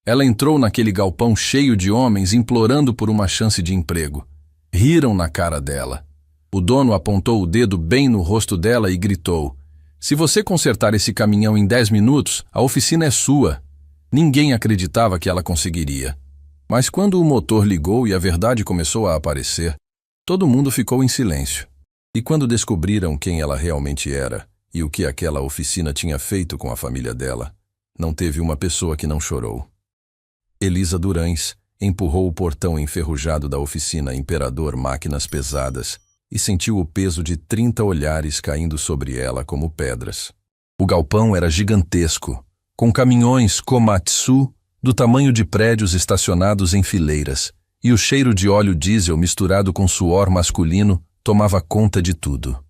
Ela entrou naquele galpão cheio de homens implorando por uma chance de emprego. Riram na cara dela. O dono apontou o dedo bem no rosto dela e gritou: "Se você consertar esse caminhão em 10 minutos, a oficina é sua." Ninguém acreditava que ela conseguiria. Mas quando o motor ligou e a verdade começou a aparecer, todo mundo ficou em silêncio. E quando descobriram quem ela realmente era e o que aquela oficina tinha feito com a família dela, não teve uma pessoa que não chorou. Elisa Durães empurrou o portão enferrujado da oficina Imperador Máquinas Pesadas e sentiu o peso de 30 olhares caindo sobre ela como pedras. O galpão era gigantesco, com caminhões Komatsu do tamanho de prédios estacionados em fileiras, e o cheiro de óleo diesel misturado com suor masculino tomava conta de tudo.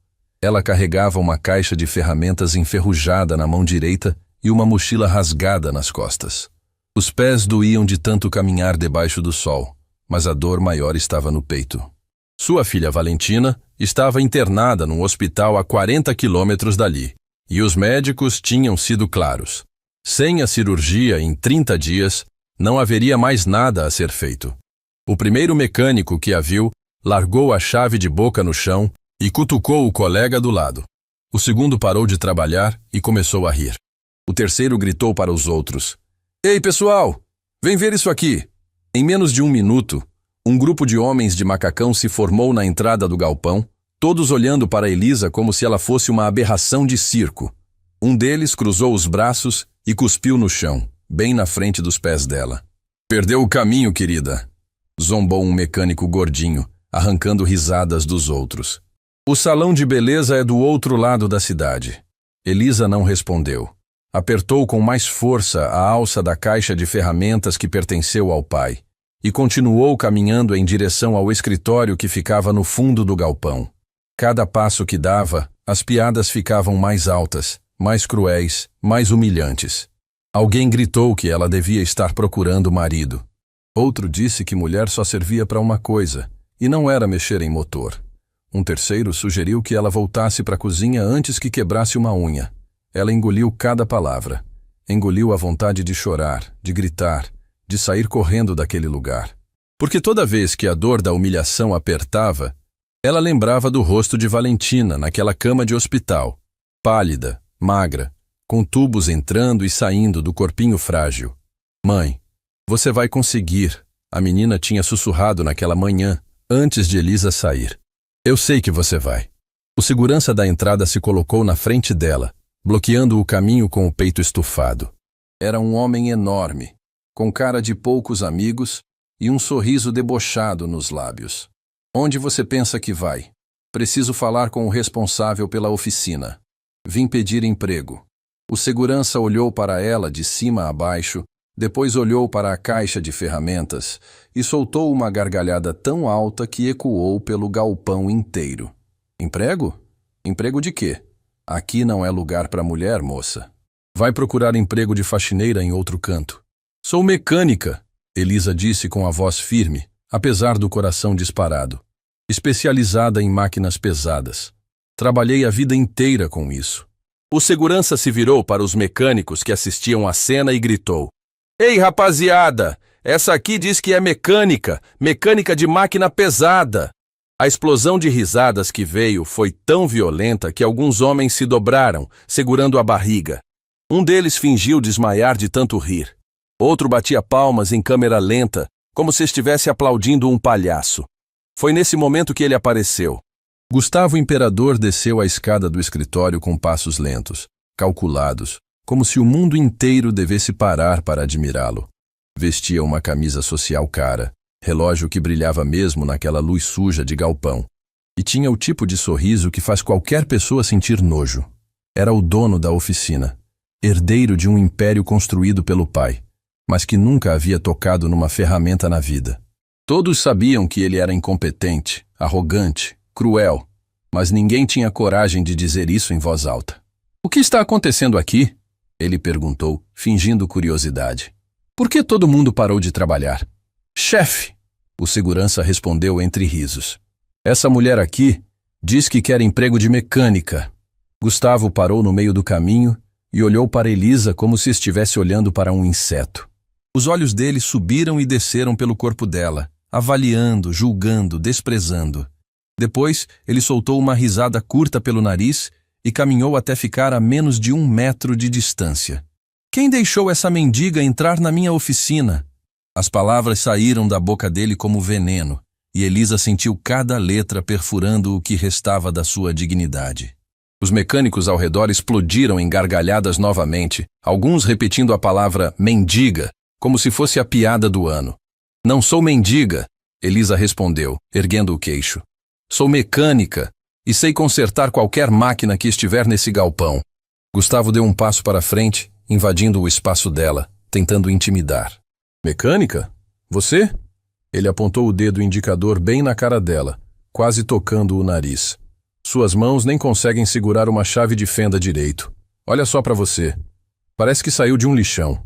Ela carregava uma caixa de ferramentas enferrujada na mão direita e uma mochila rasgada nas costas. Os pés doíam de tanto caminhar debaixo do sol, mas a dor maior estava no peito. Sua filha Valentina estava internada num hospital a 40 quilômetros dali, e os médicos tinham sido claros. Sem a cirurgia em 30 dias, não haveria mais nada a ser feito. O primeiro mecânico que a viu largou a chave de boca no chão e cutucou o colega do lado. O segundo parou de trabalhar e começou a rir. O terceiro gritou para os outros: "Ei, pessoal, vem ver isso aqui." Em menos de 1 minuto, um grupo de homens de macacão se formou na entrada do galpão, todos olhando para Elisa como se ela fosse uma aberração de circo. Um deles cruzou os braços e cuspiu no chão, bem na frente dos pés dela. "Perdeu o caminho, querida", zombou um mecânico gordinho, arrancando risadas dos outros. "O salão de beleza é do outro lado da cidade." Elisa não respondeu. Apertou com mais força a alça da caixa de ferramentas que pertenceu ao pai e continuou caminhando em direção ao escritório que ficava no fundo do galpão. Cada passo que dava, as piadas ficavam mais altas, mais cruéis, mais humilhantes. Alguém gritou que ela devia estar procurando o marido. Outro disse que mulher só servia para uma coisa, e não era mexer em motor. Um terceiro sugeriu que ela voltasse para a cozinha antes que quebrasse uma unha. Ela engoliu cada palavra. Engoliu a vontade de chorar, de gritar, de sair correndo daquele lugar. Porque toda vez que a dor da humilhação apertava, ela lembrava do rosto de Valentina naquela cama de hospital, pálida, magra, com tubos entrando e saindo do corpinho frágil. "Mãe, você vai conseguir", a menina tinha sussurrado naquela manhã, antes de Elisa sair. "Eu sei que você vai." O segurança da entrada se colocou na frente dela, bloqueando o caminho com o peito estufado. Era um homem enorme, com cara de poucos amigos e um sorriso debochado nos lábios. "Onde você pensa que vai?" "Preciso falar com o responsável pela oficina. Vim pedir emprego." O segurança olhou para ela de cima a baixo, depois olhou para a caixa de ferramentas e soltou uma gargalhada tão alta que ecoou pelo galpão inteiro. "Emprego? Emprego de quê?" "Aqui não é lugar para mulher, moça. Vai procurar emprego de faxineira em outro canto." "Sou mecânica", Elisa disse com a voz firme, apesar do coração disparado. "Especializada em máquinas pesadas. Trabalhei a vida inteira com isso." O segurança se virou para os mecânicos que assistiam à cena e gritou: "Ei, rapaziada, essa aqui diz que é mecânica, mecânica de máquina pesada." A explosão de risadas que veio foi tão violenta que alguns homens se dobraram, segurando a barriga. Um deles fingiu desmaiar de tanto rir. Outro batia palmas em câmera lenta, como se estivesse aplaudindo um palhaço. Foi nesse momento que ele apareceu. Gustavo Imperador desceu a escada do escritório com passos lentos, calculados, como se o mundo inteiro devesse parar para admirá-lo. Vestia uma camisa social cara, relógio que brilhava mesmo naquela luz suja de galpão, e tinha o tipo de sorriso que faz qualquer pessoa sentir nojo. Era o dono da oficina, herdeiro de um império construído pelo pai, mas que nunca havia tocado numa ferramenta na vida. Todos sabiam que ele era incompetente, arrogante, cruel, mas ninguém tinha coragem de dizer isso em voz alta. "O que está acontecendo aqui?" ele perguntou, fingindo curiosidade. "Por que todo mundo parou de trabalhar?" "Chefe", o segurança respondeu entre risos. "Essa mulher aqui diz que quer emprego de mecânica." Gustavo parou no meio do caminho e olhou para Elisa como se estivesse olhando para um inseto. Os olhos dele subiram e desceram pelo corpo dela, avaliando, julgando, desprezando. Depois, ele soltou uma risada curta pelo nariz e caminhou até ficar a menos de 1 metro de distância. Quem deixou essa mendiga entrar na minha oficina? As palavras saíram da boca dele como veneno, e Elisa sentiu cada letra perfurando o que restava da sua dignidade. Os mecânicos ao redor explodiram em gargalhadas novamente, alguns repetindo a palavra mendiga, como se fosse a piada do ano. Não sou mendiga, Elisa respondeu, erguendo o queixo. Sou mecânica e sei consertar qualquer máquina que estiver nesse galpão. Gustavo deu um passo para frente, invadindo o espaço dela, tentando intimidar. Mecânica? Você? Ele apontou o dedo indicador bem na cara dela, quase tocando o nariz. Suas mãos nem conseguem segurar uma chave de fenda direito. Olha só para você. Parece que saiu de um lixão.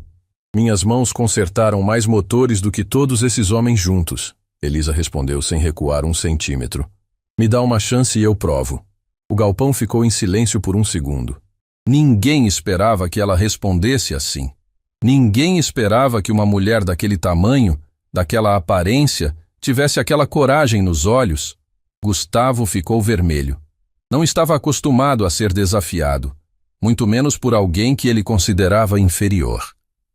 Minhas mãos consertaram mais motores do que todos esses homens juntos, Elisa respondeu sem recuar 1 centímetro. Me dá uma chance e eu provo. O galpão ficou em silêncio por 1 segundo. Ninguém esperava que ela respondesse assim. Ninguém esperava que uma mulher daquele tamanho, daquela aparência, tivesse aquela coragem nos olhos. Gustavo ficou vermelho. Não estava acostumado a ser desafiado, muito menos por alguém que ele considerava inferior.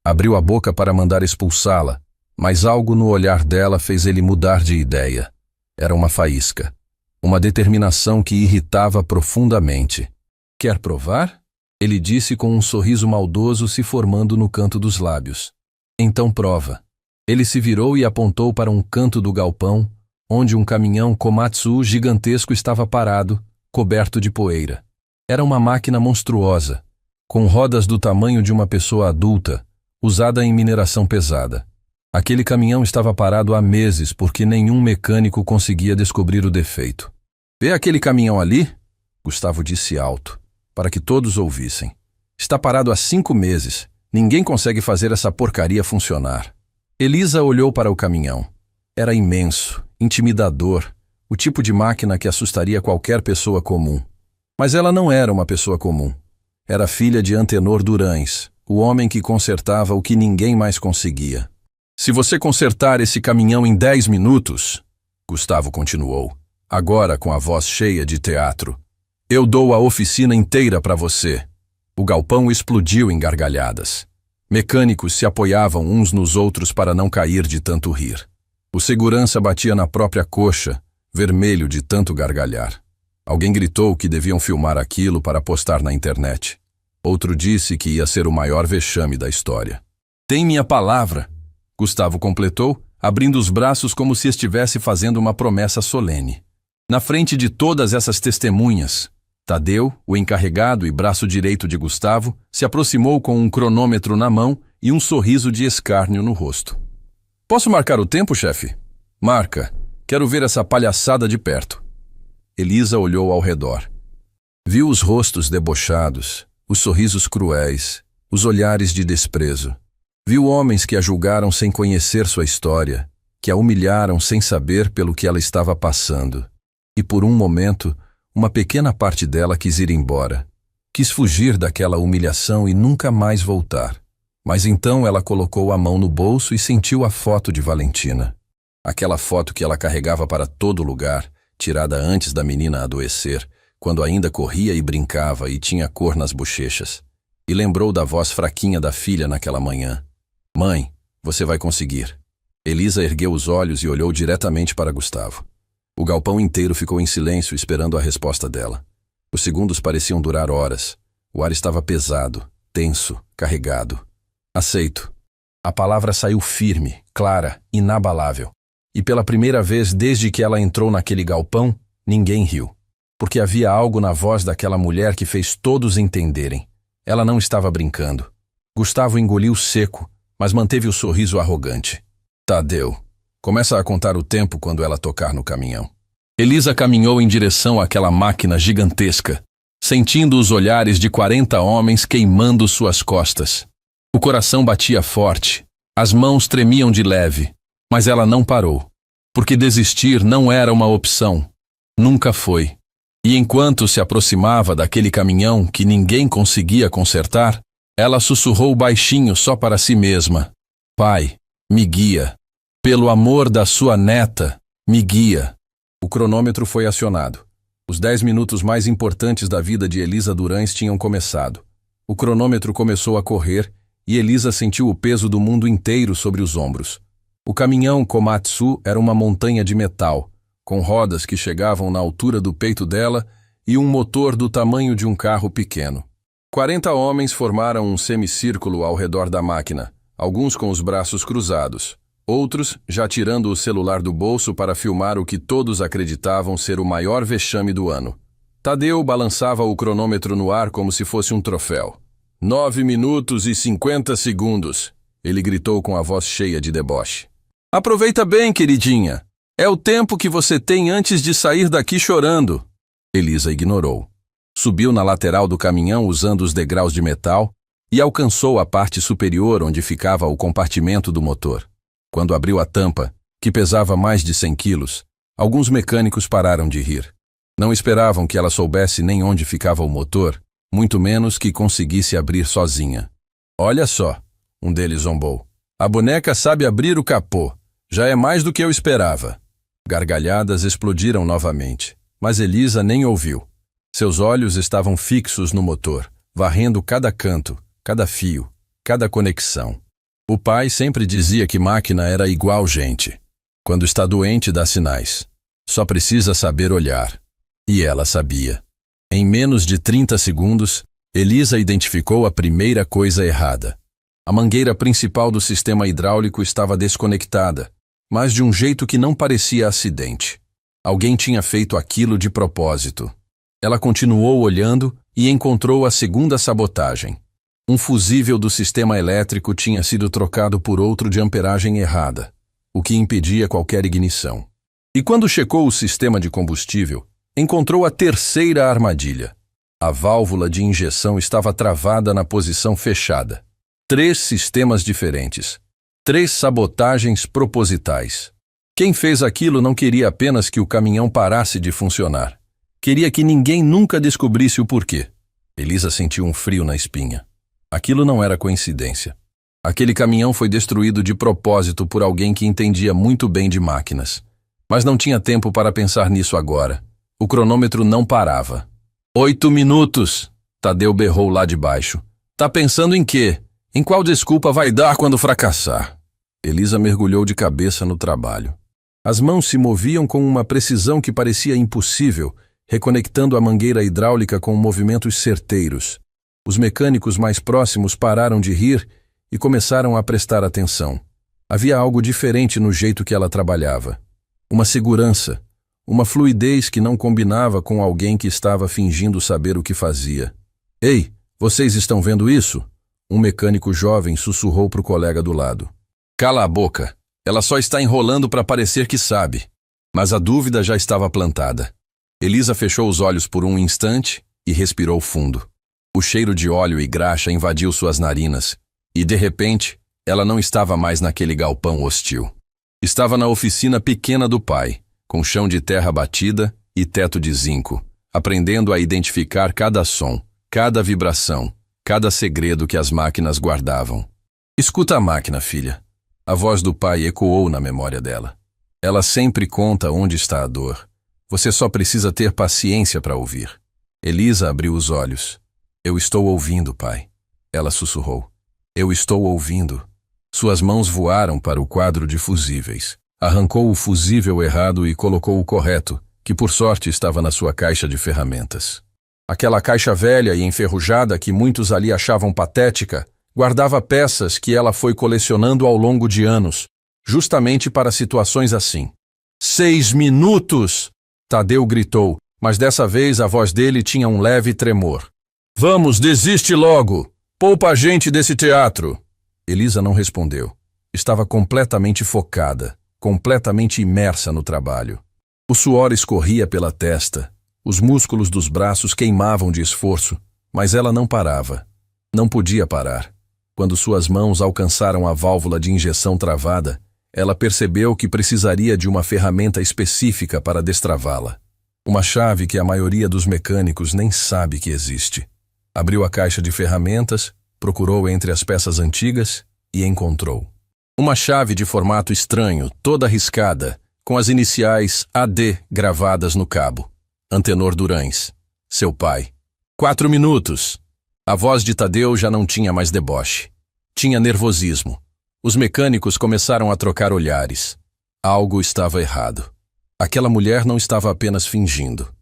Abriu a boca para mandar expulsá-la, mas algo no olhar dela fez ele mudar de ideia. Era uma faísca. Uma determinação que irritava profundamente. Quer provar? Ele disse com um sorriso maldoso se formando no canto dos lábios. Então prova. Ele se virou e apontou para um canto do galpão, onde um caminhão Komatsu gigantesco estava parado, coberto de poeira. Era uma máquina monstruosa, com rodas do tamanho de uma pessoa adulta, usada em mineração pesada. Aquele caminhão estava parado há meses porque nenhum mecânico conseguia descobrir o defeito. Vê aquele caminhão ali? Gustavo disse alto, para que todos ouvissem. Está parado há 5 meses. Ninguém consegue fazer essa porcaria funcionar. Elisa olhou para o caminhão. Era imenso, intimidador, o tipo de máquina que assustaria qualquer pessoa comum. Mas ela não era uma pessoa comum. Era filha de Antenor Durães, o homem que consertava o que ninguém mais conseguia. Se você consertar esse caminhão em 10 minutos, Gustavo continuou, agora com a voz cheia de teatro, eu dou a oficina inteira para você. O galpão explodiu em gargalhadas. Mecânicos se apoiavam uns nos outros para não cair de tanto rir. O segurança batia na própria coxa, vermelho de tanto gargalhar. Alguém gritou que deviam filmar aquilo para postar na internet. Outro disse que ia ser o maior vexame da história. Tem minha palavra, Gustavo completou, abrindo os braços como se estivesse fazendo uma promessa solene. Na frente de todas essas testemunhas, Tadeu, o encarregado e braço direito de Gustavo, se aproximou com um cronômetro na mão e um sorriso de escárnio no rosto. Posso marcar o tempo, chefe? Marca. Quero ver essa palhaçada de perto. Elisa olhou ao redor. Viu os rostos debochados, os sorrisos cruéis, os olhares de desprezo. Viu homens que a julgaram sem conhecer sua história, que a humilharam sem saber pelo que ela estava passando. E por um momento, uma pequena parte dela quis ir embora. Quis fugir daquela humilhação e nunca mais voltar. Mas então ela colocou a mão no bolso e sentiu a foto de Valentina. Aquela foto que ela carregava para todo lugar, tirada antes da menina adoecer, quando ainda corria e brincava e tinha cor nas bochechas. E lembrou da voz fraquinha da filha naquela manhã. Mãe, você vai conseguir. Elisa ergueu os olhos e olhou diretamente para Gustavo. O galpão inteiro ficou em silêncio esperando a resposta dela. Os segundos pareciam durar horas. O ar estava pesado, tenso, carregado. Aceito. A palavra saiu firme, clara, inabalável. E pela primeira vez desde que ela entrou naquele galpão, ninguém riu. Porque havia algo na voz daquela mulher que fez todos entenderem. Ela não estava brincando. Gustavo engoliu seco, mas manteve o sorriso arrogante. Tadeu. Começa a contar o tempo quando ela tocar no caminhão. Elisa caminhou em direção àquela máquina gigantesca, sentindo os olhares de 40 homens queimando suas costas. O coração batia forte, as mãos tremiam de leve, mas ela não parou, porque desistir não era uma opção. Nunca foi. E enquanto se aproximava daquele caminhão que ninguém conseguia consertar, ela sussurrou baixinho só para si mesma. Pai, me guia. Pelo amor da sua neta, me guia. O cronômetro foi acionado. Os 10 minutos mais importantes da vida de Elisa Durães tinham começado. O cronômetro começou a correr e Elisa sentiu o peso do mundo inteiro sobre os ombros. O caminhão Komatsu era uma montanha de metal, com rodas que chegavam na altura do peito dela e um motor do tamanho de um carro pequeno. 40 homens formaram um semicírculo ao redor da máquina, alguns com os braços cruzados, outros já tirando o celular do bolso para filmar o que todos acreditavam ser o maior vexame do ano. Tadeu balançava o cronômetro no ar como se fosse um troféu. 9 minutos e 50 segundos, ele gritou com a voz cheia de deboche. Aproveita bem, queridinha. É o tempo que você tem antes de sair daqui chorando. Elisa ignorou. Subiu na lateral do caminhão usando os degraus de metal e alcançou a parte superior onde ficava o compartimento do motor. Quando abriu a tampa, que pesava mais de 100 quilos, alguns mecânicos pararam de rir. Não esperavam que ela soubesse nem onde ficava o motor, muito menos que conseguisse abrir sozinha. Olha só, um deles zombou. A boneca sabe abrir o capô. Já é mais do que eu esperava. Gargalhadas explodiram novamente, mas Elisa nem ouviu. Seus olhos estavam fixos no motor, varrendo cada canto, cada fio, cada conexão. O pai sempre dizia que máquina era igual gente. Quando está doente, dá sinais. Só precisa saber olhar. E ela sabia. Em menos de 30 segundos, Elisa identificou a primeira coisa errada. A mangueira principal do sistema hidráulico estava desconectada, mas de um jeito que não parecia acidente. Alguém tinha feito aquilo de propósito. Ela continuou olhando e encontrou a segunda sabotagem. Um fusível do sistema elétrico tinha sido trocado por outro de amperagem errada, o que impedia qualquer ignição. E quando checou o sistema de combustível, encontrou a terceira armadilha. A válvula de injeção estava travada na posição fechada. 3 sistemas diferentes. 3 sabotagens propositais. Quem fez aquilo não queria apenas que o caminhão parasse de funcionar. Queria que ninguém nunca descobrisse o porquê. Elisa sentiu um frio na espinha. Aquilo não era coincidência. Aquele caminhão foi destruído de propósito por alguém que entendia muito bem de máquinas. Mas não tinha tempo para pensar nisso agora. O cronômetro não parava. 8 minutos! Tadeu berrou lá de baixo. Tá pensando em quê? Em qual desculpa vai dar quando fracassar? Elisa mergulhou de cabeça no trabalho. As mãos se moviam com uma precisão que parecia impossível, reconectando a mangueira hidráulica com movimentos certeiros. Os mecânicos mais próximos pararam de rir e começaram a prestar atenção. Havia algo diferente no jeito que ela trabalhava. Uma segurança, uma fluidez que não combinava com alguém que estava fingindo saber o que fazia. Ei, vocês estão vendo isso? Um mecânico jovem sussurrou para o colega do lado. Cala a boca. Ela só está enrolando para parecer que sabe. Mas a dúvida já estava plantada. Elisa fechou os olhos por um instante e respirou fundo. O cheiro de óleo e graxa invadiu suas narinas e, de repente, ela não estava mais naquele galpão hostil. Estava na oficina pequena do pai, com chão de terra batida e teto de zinco, aprendendo a identificar cada som, cada vibração, cada segredo que as máquinas guardavam. Escuta a máquina, filha. A voz do pai ecoou na memória dela. Ela sempre conta onde está a dor. Você só precisa ter paciência para ouvir. Elisa abriu os olhos. Eu estou ouvindo, pai. Ela sussurrou. Eu estou ouvindo. Suas mãos voaram para o quadro de fusíveis. Arrancou o fusível errado e colocou o correto, que por sorte estava na sua caixa de ferramentas. Aquela caixa velha e enferrujada que muitos ali achavam patética, guardava peças que ela foi colecionando ao longo de anos, justamente para situações assim. 6 minutos! Tadeu gritou, mas dessa vez a voz dele tinha um leve tremor. Vamos, desiste logo! Poupa a gente desse teatro! Elisa não respondeu. Estava completamente focada, completamente imersa no trabalho. O suor escorria pela testa, os músculos dos braços queimavam de esforço, mas ela não parava. Não podia parar. Quando suas mãos alcançaram a válvula de injeção travada, ela percebeu que precisaria de uma ferramenta específica para destravá-la. Uma chave que a maioria dos mecânicos nem sabe que existe. Abriu a caixa de ferramentas, procurou entre as peças antigas e encontrou. Uma chave de formato estranho, toda riscada, com as iniciais AD gravadas no cabo. Antenor Durães, seu pai. 4 minutos. A voz de Tadeu já não tinha mais deboche. Tinha nervosismo. Os mecânicos começaram a trocar olhares. Algo estava errado. Aquela mulher não estava apenas fingindo.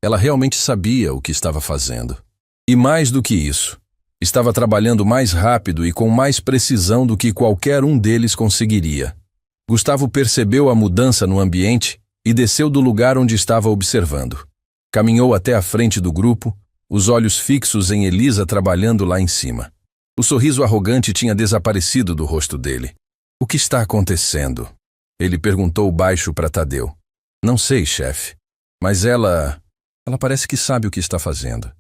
Ela realmente sabia o que estava fazendo. E mais do que isso, estava trabalhando mais rápido e com mais precisão do que qualquer um deles conseguiria. Gustavo percebeu a mudança no ambiente e desceu do lugar onde estava observando. Caminhou até a frente do grupo, os olhos fixos em Elisa trabalhando lá em cima. O sorriso arrogante tinha desaparecido do rosto dele. O que está acontecendo? Ele perguntou baixo para Tadeu. Não sei, chefe, mas ela parece que sabe o que está fazendo.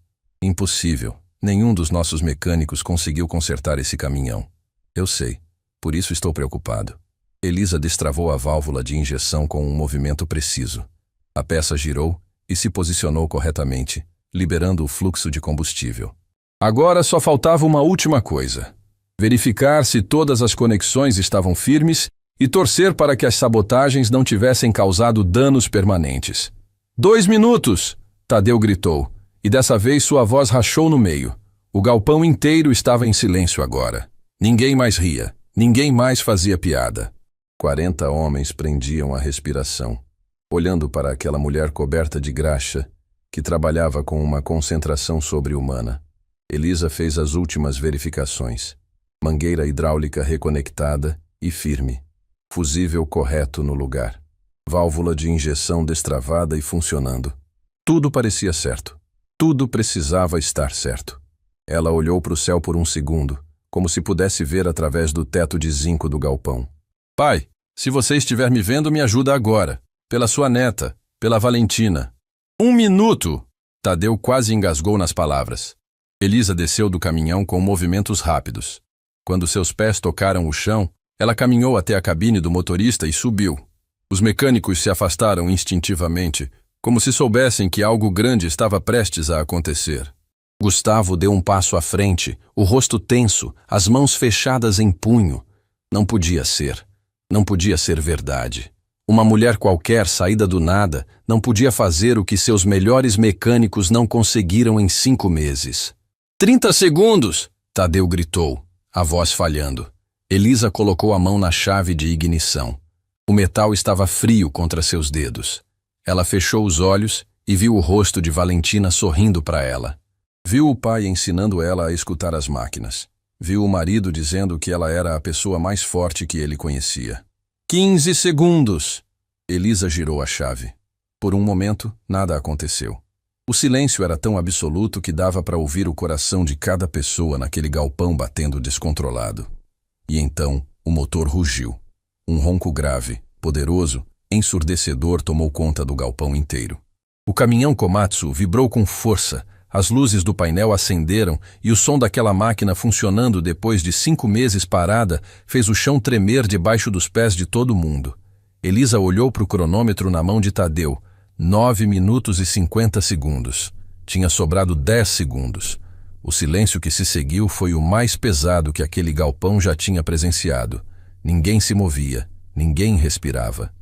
Impossível. Nenhum dos nossos mecânicos conseguiu consertar esse caminhão. Eu sei, por isso estou preocupado. Elisa destravou a válvula de injeção com um movimento preciso. A peça girou e se posicionou corretamente, liberando o fluxo de combustível. Agora só faltava uma última coisa: verificar se todas as conexões estavam firmes e torcer para que as sabotagens não tivessem causado danos permanentes. 2 minutos! Tadeu gritou, e dessa vez sua voz rachou no meio. O galpão inteiro estava em silêncio agora. Ninguém mais ria, ninguém mais fazia piada. 40 homens prendiam a respiração, olhando para aquela mulher coberta de graxa, que trabalhava com uma concentração sobre-humana. Elisa fez as últimas verificações. Mangueira hidráulica reconectada e firme. Fusível correto no lugar. Válvula de injeção destravada e funcionando. Tudo parecia certo. Tudo precisava estar certo. Ela olhou para o céu por um segundo, como se pudesse ver através do teto de zinco do galpão. Pai, se você estiver me vendo, me ajuda agora. Pela sua neta, pela Valentina. 1 minuto! Tadeu quase engasgou nas palavras. Elisa desceu do caminhão com movimentos rápidos. Quando seus pés tocaram o chão, ela caminhou até a cabine do motorista e subiu. Os mecânicos se afastaram instintivamente, como se soubessem que algo grande estava prestes a acontecer. Gustavo deu um passo à frente, o rosto tenso, as mãos fechadas em punho. Não podia ser. Não podia ser verdade. Uma mulher qualquer saída do nada não podia fazer o que seus melhores mecânicos não conseguiram em 5 meses. 30 segundos! Tadeu gritou, a voz falhando. Elisa colocou a mão na chave de ignição. O metal estava frio contra seus dedos. Ela fechou os olhos e viu o rosto de Valentina sorrindo para ela. Viu o pai ensinando ela a escutar as máquinas. Viu o marido dizendo que ela era a pessoa mais forte que ele conhecia. 15 segundos! Elisa girou a chave. Por um momento, nada aconteceu. O silêncio era tão absoluto que dava para ouvir o coração de cada pessoa naquele galpão batendo descontrolado. E então, o motor rugiu. Um ronco grave, poderoso, ensurdecedor tomou conta do galpão inteiro. O caminhão Komatsu vibrou com força, as luzes do painel acenderam e o som daquela máquina funcionando depois de 5 meses parada fez o chão tremer debaixo dos pés de todo mundo. Elisa olhou para o cronômetro na mão de Tadeu. 9 minutos e 50 segundos. Tinha sobrado 10 segundos. O silêncio que se seguiu foi o mais pesado que aquele galpão já tinha presenciado. Ninguém se movia, ninguém respirava.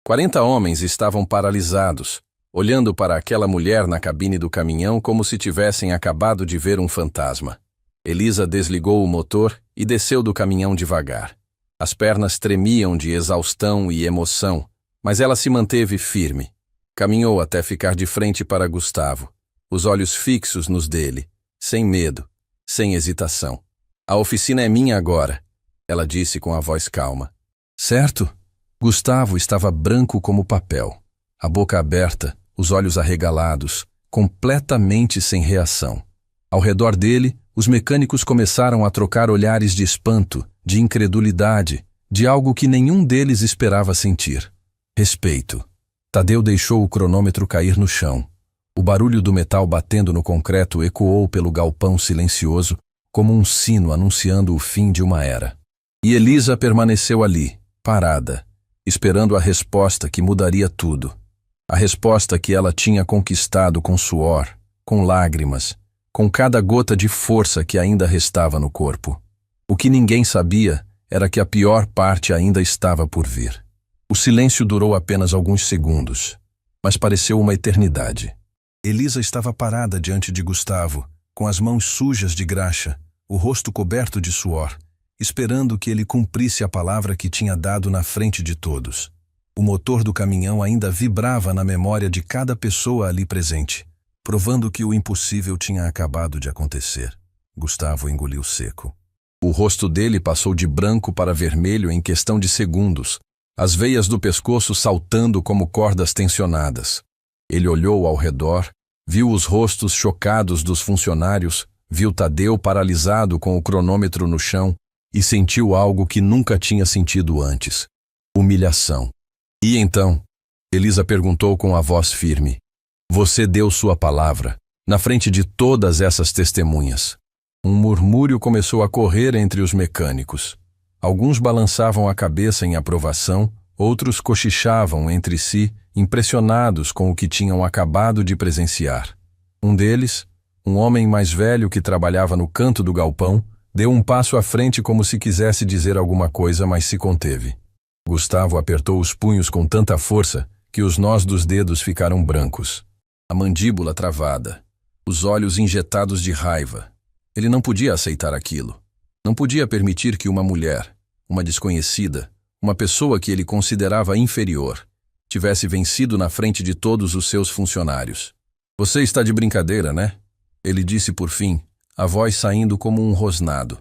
40 homens estavam paralisados, olhando para aquela mulher na cabine do caminhão como se tivessem acabado de ver um fantasma. Elisa desligou o motor e desceu do caminhão devagar. As pernas tremiam de exaustão e emoção, mas ela se manteve firme. Caminhou até ficar de frente para Gustavo, os olhos fixos nos dele, sem medo, sem hesitação. A oficina é minha agora, ela disse com a voz calma. Certo? Gustavo estava branco como papel, a boca aberta, os olhos arregalados, completamente sem reação. Ao redor dele, os mecânicos começaram a trocar olhares de espanto, de incredulidade, de algo que nenhum deles esperava sentir. Respeito. Tadeu deixou o cronômetro cair no chão. O barulho do metal batendo no concreto ecoou pelo galpão silencioso, como um sino anunciando o fim de uma era. E Elisa permaneceu ali, parada, esperando a resposta que mudaria tudo. A resposta que ela tinha conquistado com suor, com lágrimas, com cada gota de força que ainda restava no corpo. O que ninguém sabia era que a pior parte ainda estava por vir. O silêncio durou apenas alguns segundos, mas pareceu uma eternidade. Elisa estava parada diante de Gustavo, com as mãos sujas de graxa, o rosto coberto de suor, esperando que ele cumprisse a palavra que tinha dado na frente de todos. O motor do caminhão ainda vibrava na memória de cada pessoa ali presente, provando que o impossível tinha acabado de acontecer. Gustavo engoliu seco. O rosto dele passou de branco para vermelho em questão de segundos, as veias do pescoço saltando como cordas tensionadas. Ele olhou ao redor, viu os rostos chocados dos funcionários, viu Tadeu paralisado com o cronômetro no chão e sentiu algo que nunca tinha sentido antes: humilhação. E então, Elisa perguntou com a voz firme: "Você deu sua palavra, na frente de todas essas testemunhas?" Um murmúrio começou a correr entre os mecânicos. Alguns balançavam a cabeça em aprovação, outros cochichavam entre si, impressionados com o que tinham acabado de presenciar. Um deles, um homem mais velho que trabalhava no canto do galpão, deu um passo à frente como se quisesse dizer alguma coisa, mas se conteve. Gustavo apertou os punhos com tanta força que os nós dos dedos ficaram brancos. A mandíbula travada, os olhos injetados de raiva. Ele não podia aceitar aquilo. Não podia permitir que uma mulher, uma desconhecida, uma pessoa que ele considerava inferior, tivesse vencido na frente de todos os seus funcionários. "Você está de brincadeira, né?" Ele disse por fim, a voz saindo como um rosnado.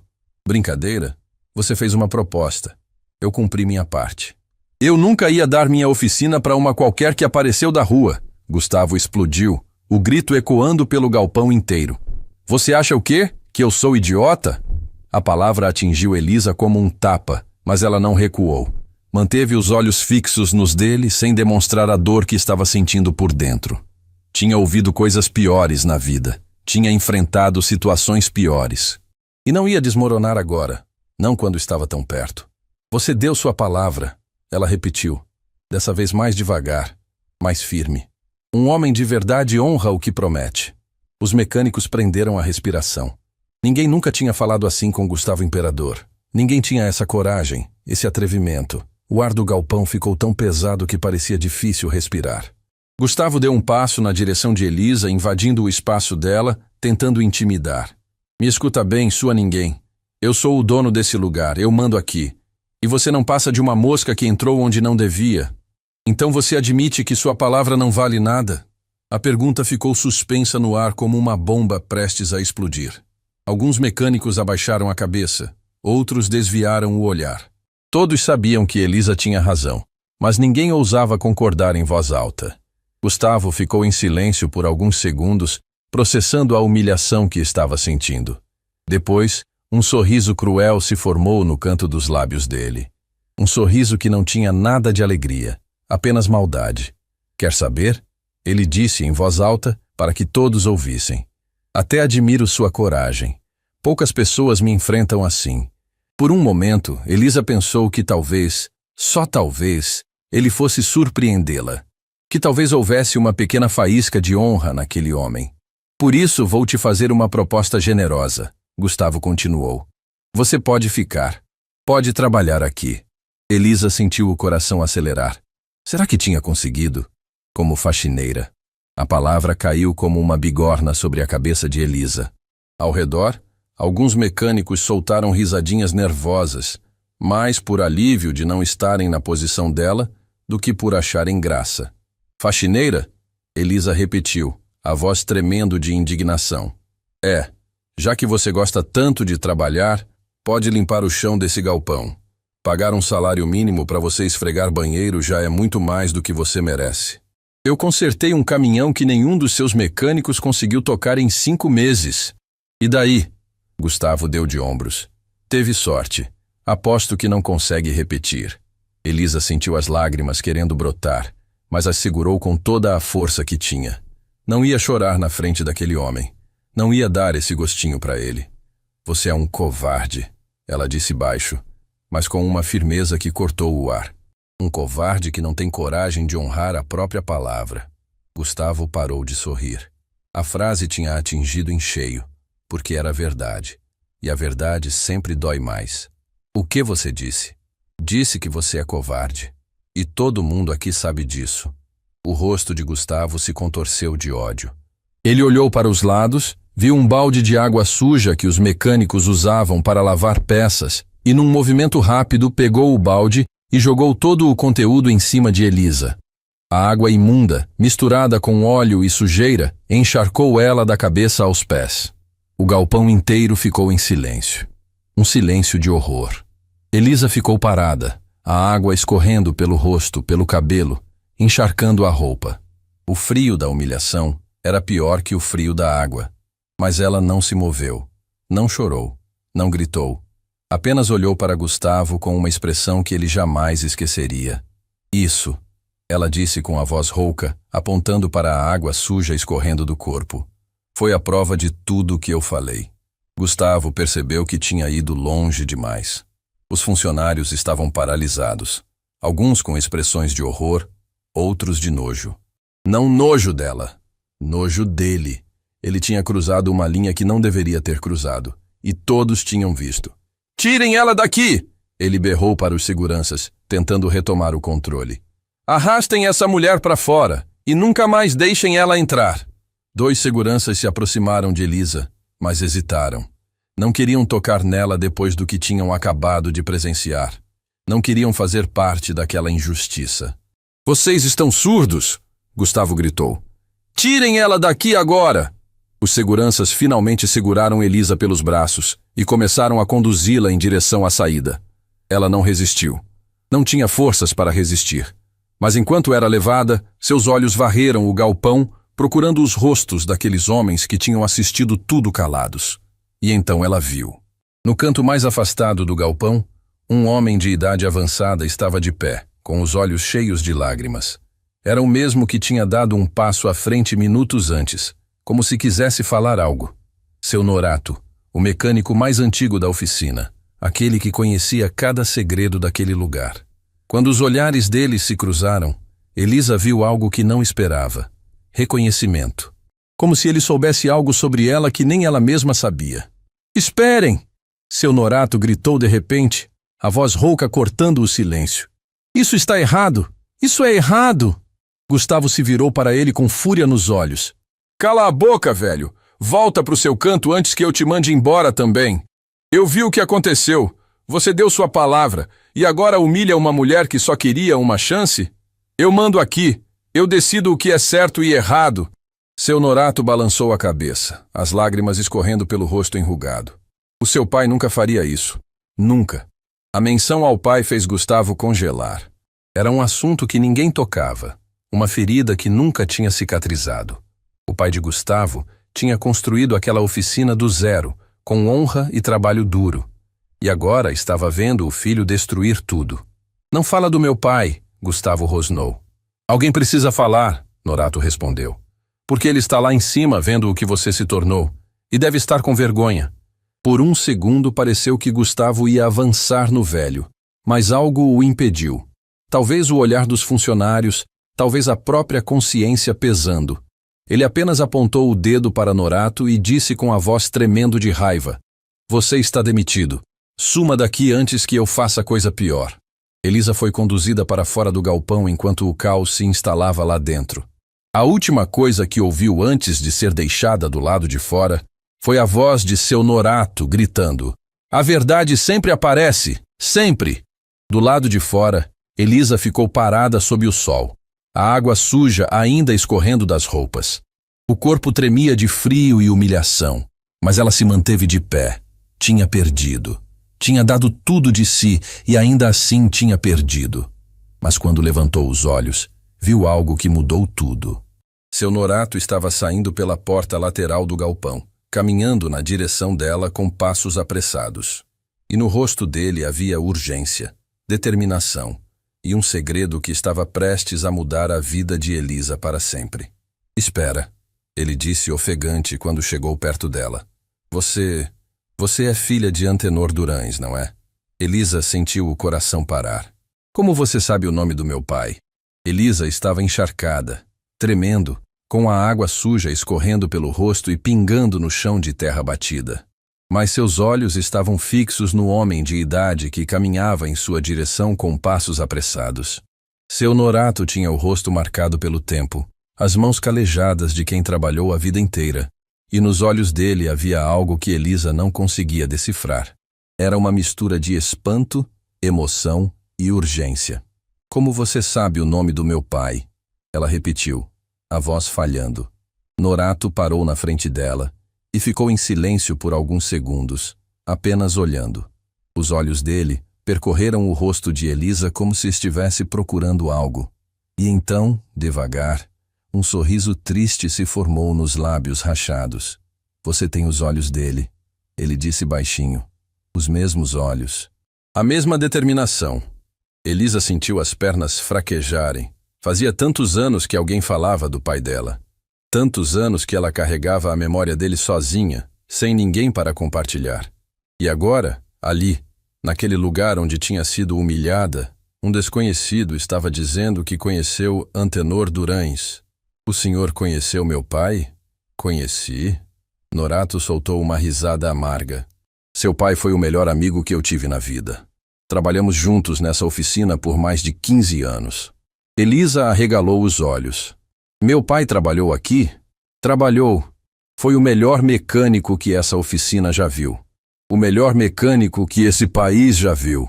"Brincadeira? Você fez uma proposta. Eu cumpri minha parte." "Eu nunca ia dar minha oficina para uma qualquer que apareceu da rua." Gustavo explodiu, o grito ecoando pelo galpão inteiro. "Você acha o quê? Que eu sou idiota?" A palavra atingiu Elisa como um tapa, mas ela não recuou. Manteve os olhos fixos nos dele sem demonstrar a dor que estava sentindo por dentro. Tinha ouvido coisas piores na vida. Tinha enfrentado situações piores. E não ia desmoronar agora, não quando estava tão perto. "Você deu sua palavra," ela repetiu, dessa vez mais devagar, mais firme. "Um homem de verdade honra o que promete." Os mecânicos prenderam a respiração. Ninguém nunca tinha falado assim com Gustavo Imperador. Ninguém tinha essa coragem, esse atrevimento. O ar do galpão ficou tão pesado que parecia difícil respirar. Gustavo deu um passo na direção de Elisa, invadindo o espaço dela, tentando intimidar. "Me escuta bem, sua ninguém. Eu sou o dono desse lugar, eu mando aqui. E você não passa de uma mosca que entrou onde não devia. Então você admite que sua palavra não vale nada?" A pergunta ficou suspensa no ar como uma bomba prestes a explodir. Alguns mecânicos abaixaram a cabeça, outros desviaram o olhar. Todos sabiam que Elisa tinha razão, mas ninguém ousava concordar em voz alta. Gustavo ficou em silêncio por alguns segundos, processando a humilhação que estava sentindo. Depois, um sorriso cruel se formou no canto dos lábios dele. Um sorriso que não tinha nada de alegria, apenas maldade. "Quer saber?" Ele disse em voz alta para que todos ouvissem. "Até admiro sua coragem. Poucas pessoas me enfrentam assim." Por um momento, Elisa pensou que talvez, só talvez, ele fosse surpreendê-la. Que talvez houvesse uma pequena faísca de honra naquele homem. "Por isso vou te fazer uma proposta generosa," Gustavo continuou. "Você pode ficar. Pode trabalhar aqui." Elisa sentiu o coração acelerar. Será que tinha conseguido? Como faxineira. A palavra caiu como uma bigorna sobre a cabeça de Elisa. Ao redor, alguns mecânicos soltaram risadinhas nervosas, mais por alívio de não estarem na posição dela do que por acharem graça. "Faxineira?" Elisa repetiu, a voz tremendo de indignação. "É, já que você gosta tanto de trabalhar, pode limpar o chão desse galpão. Pagar um salário mínimo para você esfregar banheiro já é muito mais do que você merece. Eu consertei um caminhão que nenhum dos seus mecânicos conseguiu tocar em 5 meses. E daí?" Gustavo deu de ombros. "Teve sorte. Aposto que não consegue repetir." Elisa sentiu as lágrimas querendo brotar, mas as segurou com toda a força que tinha. Não ia chorar na frente daquele homem. Não ia dar esse gostinho para ele. "Você é um covarde," ela disse baixo, mas com uma firmeza que cortou o ar. "Um covarde que não tem coragem de honrar a própria palavra." Gustavo parou de sorrir. A frase tinha atingido em cheio, porque era verdade. E a verdade sempre dói mais. O que você disse? Disse que você é covarde. E todo mundo aqui sabe disso. O rosto de Gustavo se contorceu de ódio. Ele olhou para os lados, viu um balde de água suja que os mecânicos usavam para lavar peças e, num movimento rápido, pegou o balde e jogou todo o conteúdo em cima de Elisa. A água imunda, misturada com óleo e sujeira, encharcou ela da cabeça aos pés. O galpão inteiro ficou em silêncio. Um silêncio de horror. Elisa ficou parada, a água escorrendo pelo rosto, pelo cabelo, encharcando a roupa. O frio da humilhação era pior que o frio da água. Mas ela não se moveu, não chorou, não gritou. Apenas olhou para Gustavo com uma expressão que ele jamais esqueceria. Isso, ela disse com a voz rouca, apontando para a água suja escorrendo do corpo. Foi a prova de tudo o que eu falei. Gustavo percebeu que tinha ido longe demais. Os funcionários estavam paralisados, alguns com expressões de horror, outros de nojo. Não nojo dela, nojo dele. Ele tinha cruzado uma linha que não deveria ter cruzado, e todos tinham visto. "Tirem ela daqui!" Ele berrou para os seguranças, tentando retomar o controle. "Arrastem essa mulher para fora, e nunca mais deixem ela entrar." 2 seguranças se aproximaram de Elisa, mas hesitaram. Não queriam tocar nela depois do que tinham acabado de presenciar. Não queriam fazer parte daquela injustiça. "Vocês estão surdos?" Gustavo gritou. "Tirem ela daqui agora!" Os seguranças finalmente seguraram Elisa pelos braços e começaram a conduzi-la em direção à saída. Ela não resistiu. Não tinha forças para resistir. Mas enquanto era levada, seus olhos varreram o galpão, procurando os rostos daqueles homens que tinham assistido tudo calados. E então ela viu. No canto mais afastado do galpão, um homem de idade avançada estava de pé, com os olhos cheios de lágrimas. Era o mesmo que tinha dado um passo à frente minutos antes, como se quisesse falar algo. Seu Norato, o mecânico mais antigo da oficina, aquele que conhecia cada segredo daquele lugar. Quando os olhares deles se cruzaram, Elisa viu algo que não esperava. Reconhecimento. Como se ele soubesse algo sobre ela que nem ela mesma sabia. "Esperem!" Seu Norato gritou de repente, a voz rouca cortando o silêncio. "Isso está errado! Isso é errado!" Gustavo se virou para ele com fúria nos olhos. "Cala a boca, velho! Volta pro seu canto antes que eu te mande embora também. Eu vi o que aconteceu. Você deu sua palavra e agora humilha uma mulher que só queria uma chance? Eu mando aqui. Eu decido o que é certo e errado." Seu Norato balançou a cabeça, as lágrimas escorrendo pelo rosto enrugado. O seu pai nunca faria isso. Nunca. A menção ao pai fez Gustavo congelar. Era um assunto que ninguém tocava. Uma ferida que nunca tinha cicatrizado. O pai de Gustavo tinha construído aquela oficina do zero, com honra e trabalho duro. E agora estava vendo o filho destruir tudo. "Não fala do meu pai", Gustavo rosnou. "Alguém precisa falar", Norato respondeu. "Porque ele está lá em cima vendo o que você se tornou, e deve estar com vergonha." Por um segundo pareceu que Gustavo ia avançar no velho, mas algo o impediu. Talvez o olhar dos funcionários, talvez a própria consciência pesando. Ele apenas apontou o dedo para Norato e disse com a voz tremendo de raiva: "Você está demitido. Suma daqui antes que eu faça coisa pior." Elisa foi conduzida para fora do galpão enquanto o caos se instalava lá dentro. A última coisa que ouviu antes de ser deixada do lado de fora foi a voz de seu Norato gritando: "A verdade sempre aparece, sempre!" Do lado de fora, Elisa ficou parada sob o sol, a água suja ainda escorrendo das roupas. O corpo tremia de frio e humilhação, mas ela se manteve de pé. Tinha perdido. Tinha dado tudo de si e ainda assim tinha perdido. Mas quando levantou os olhos, viu algo que mudou tudo. Seu Norato estava saindo pela porta lateral do galpão, caminhando na direção dela com passos apressados. E no rosto dele havia urgência, determinação e um segredo que estava prestes a mudar a vida de Elisa para sempre. "Espera", ele disse ofegante quando chegou perto dela. Você é filha de Antenor Durães, não é?" Elisa sentiu o coração parar. "Como você sabe o nome do meu pai?" Elisa estava encharcada, tremendo, com a água suja escorrendo pelo rosto e pingando no chão de terra batida. Mas seus olhos estavam fixos no homem de idade que caminhava em sua direção com passos apressados. Seu Norato tinha o rosto marcado pelo tempo, as mãos calejadas de quem trabalhou a vida inteira, e nos olhos dele havia algo que Elisa não conseguia decifrar. Era uma mistura de espanto, emoção e urgência. Como você sabe o nome do meu pai? Ela repetiu, a voz falhando. Norato parou na frente dela e ficou em silêncio por alguns segundos, apenas olhando. Os olhos dele percorreram o rosto de Elisa como se estivesse procurando algo. E então, devagar, um sorriso triste se formou nos lábios rachados. Você tem os olhos dele, ele disse baixinho. Os mesmos olhos. A mesma determinação. Elisa sentiu as pernas fraquejarem. Fazia tantos anos que alguém falava do pai dela. Tantos anos que ela carregava a memória dele sozinha, sem ninguém para compartilhar. E agora, ali, naquele lugar onde tinha sido humilhada, um desconhecido estava dizendo que conheceu Antenor Durães. O senhor conheceu meu pai? Conheci. Norato soltou uma risada amarga. Seu pai foi o melhor amigo que eu tive na vida. Trabalhamos juntos nessa oficina por mais de 15 anos. Elisa arregalou os olhos. Meu pai trabalhou aqui? Trabalhou. Foi o melhor mecânico que essa oficina já viu. O melhor mecânico que esse país já viu.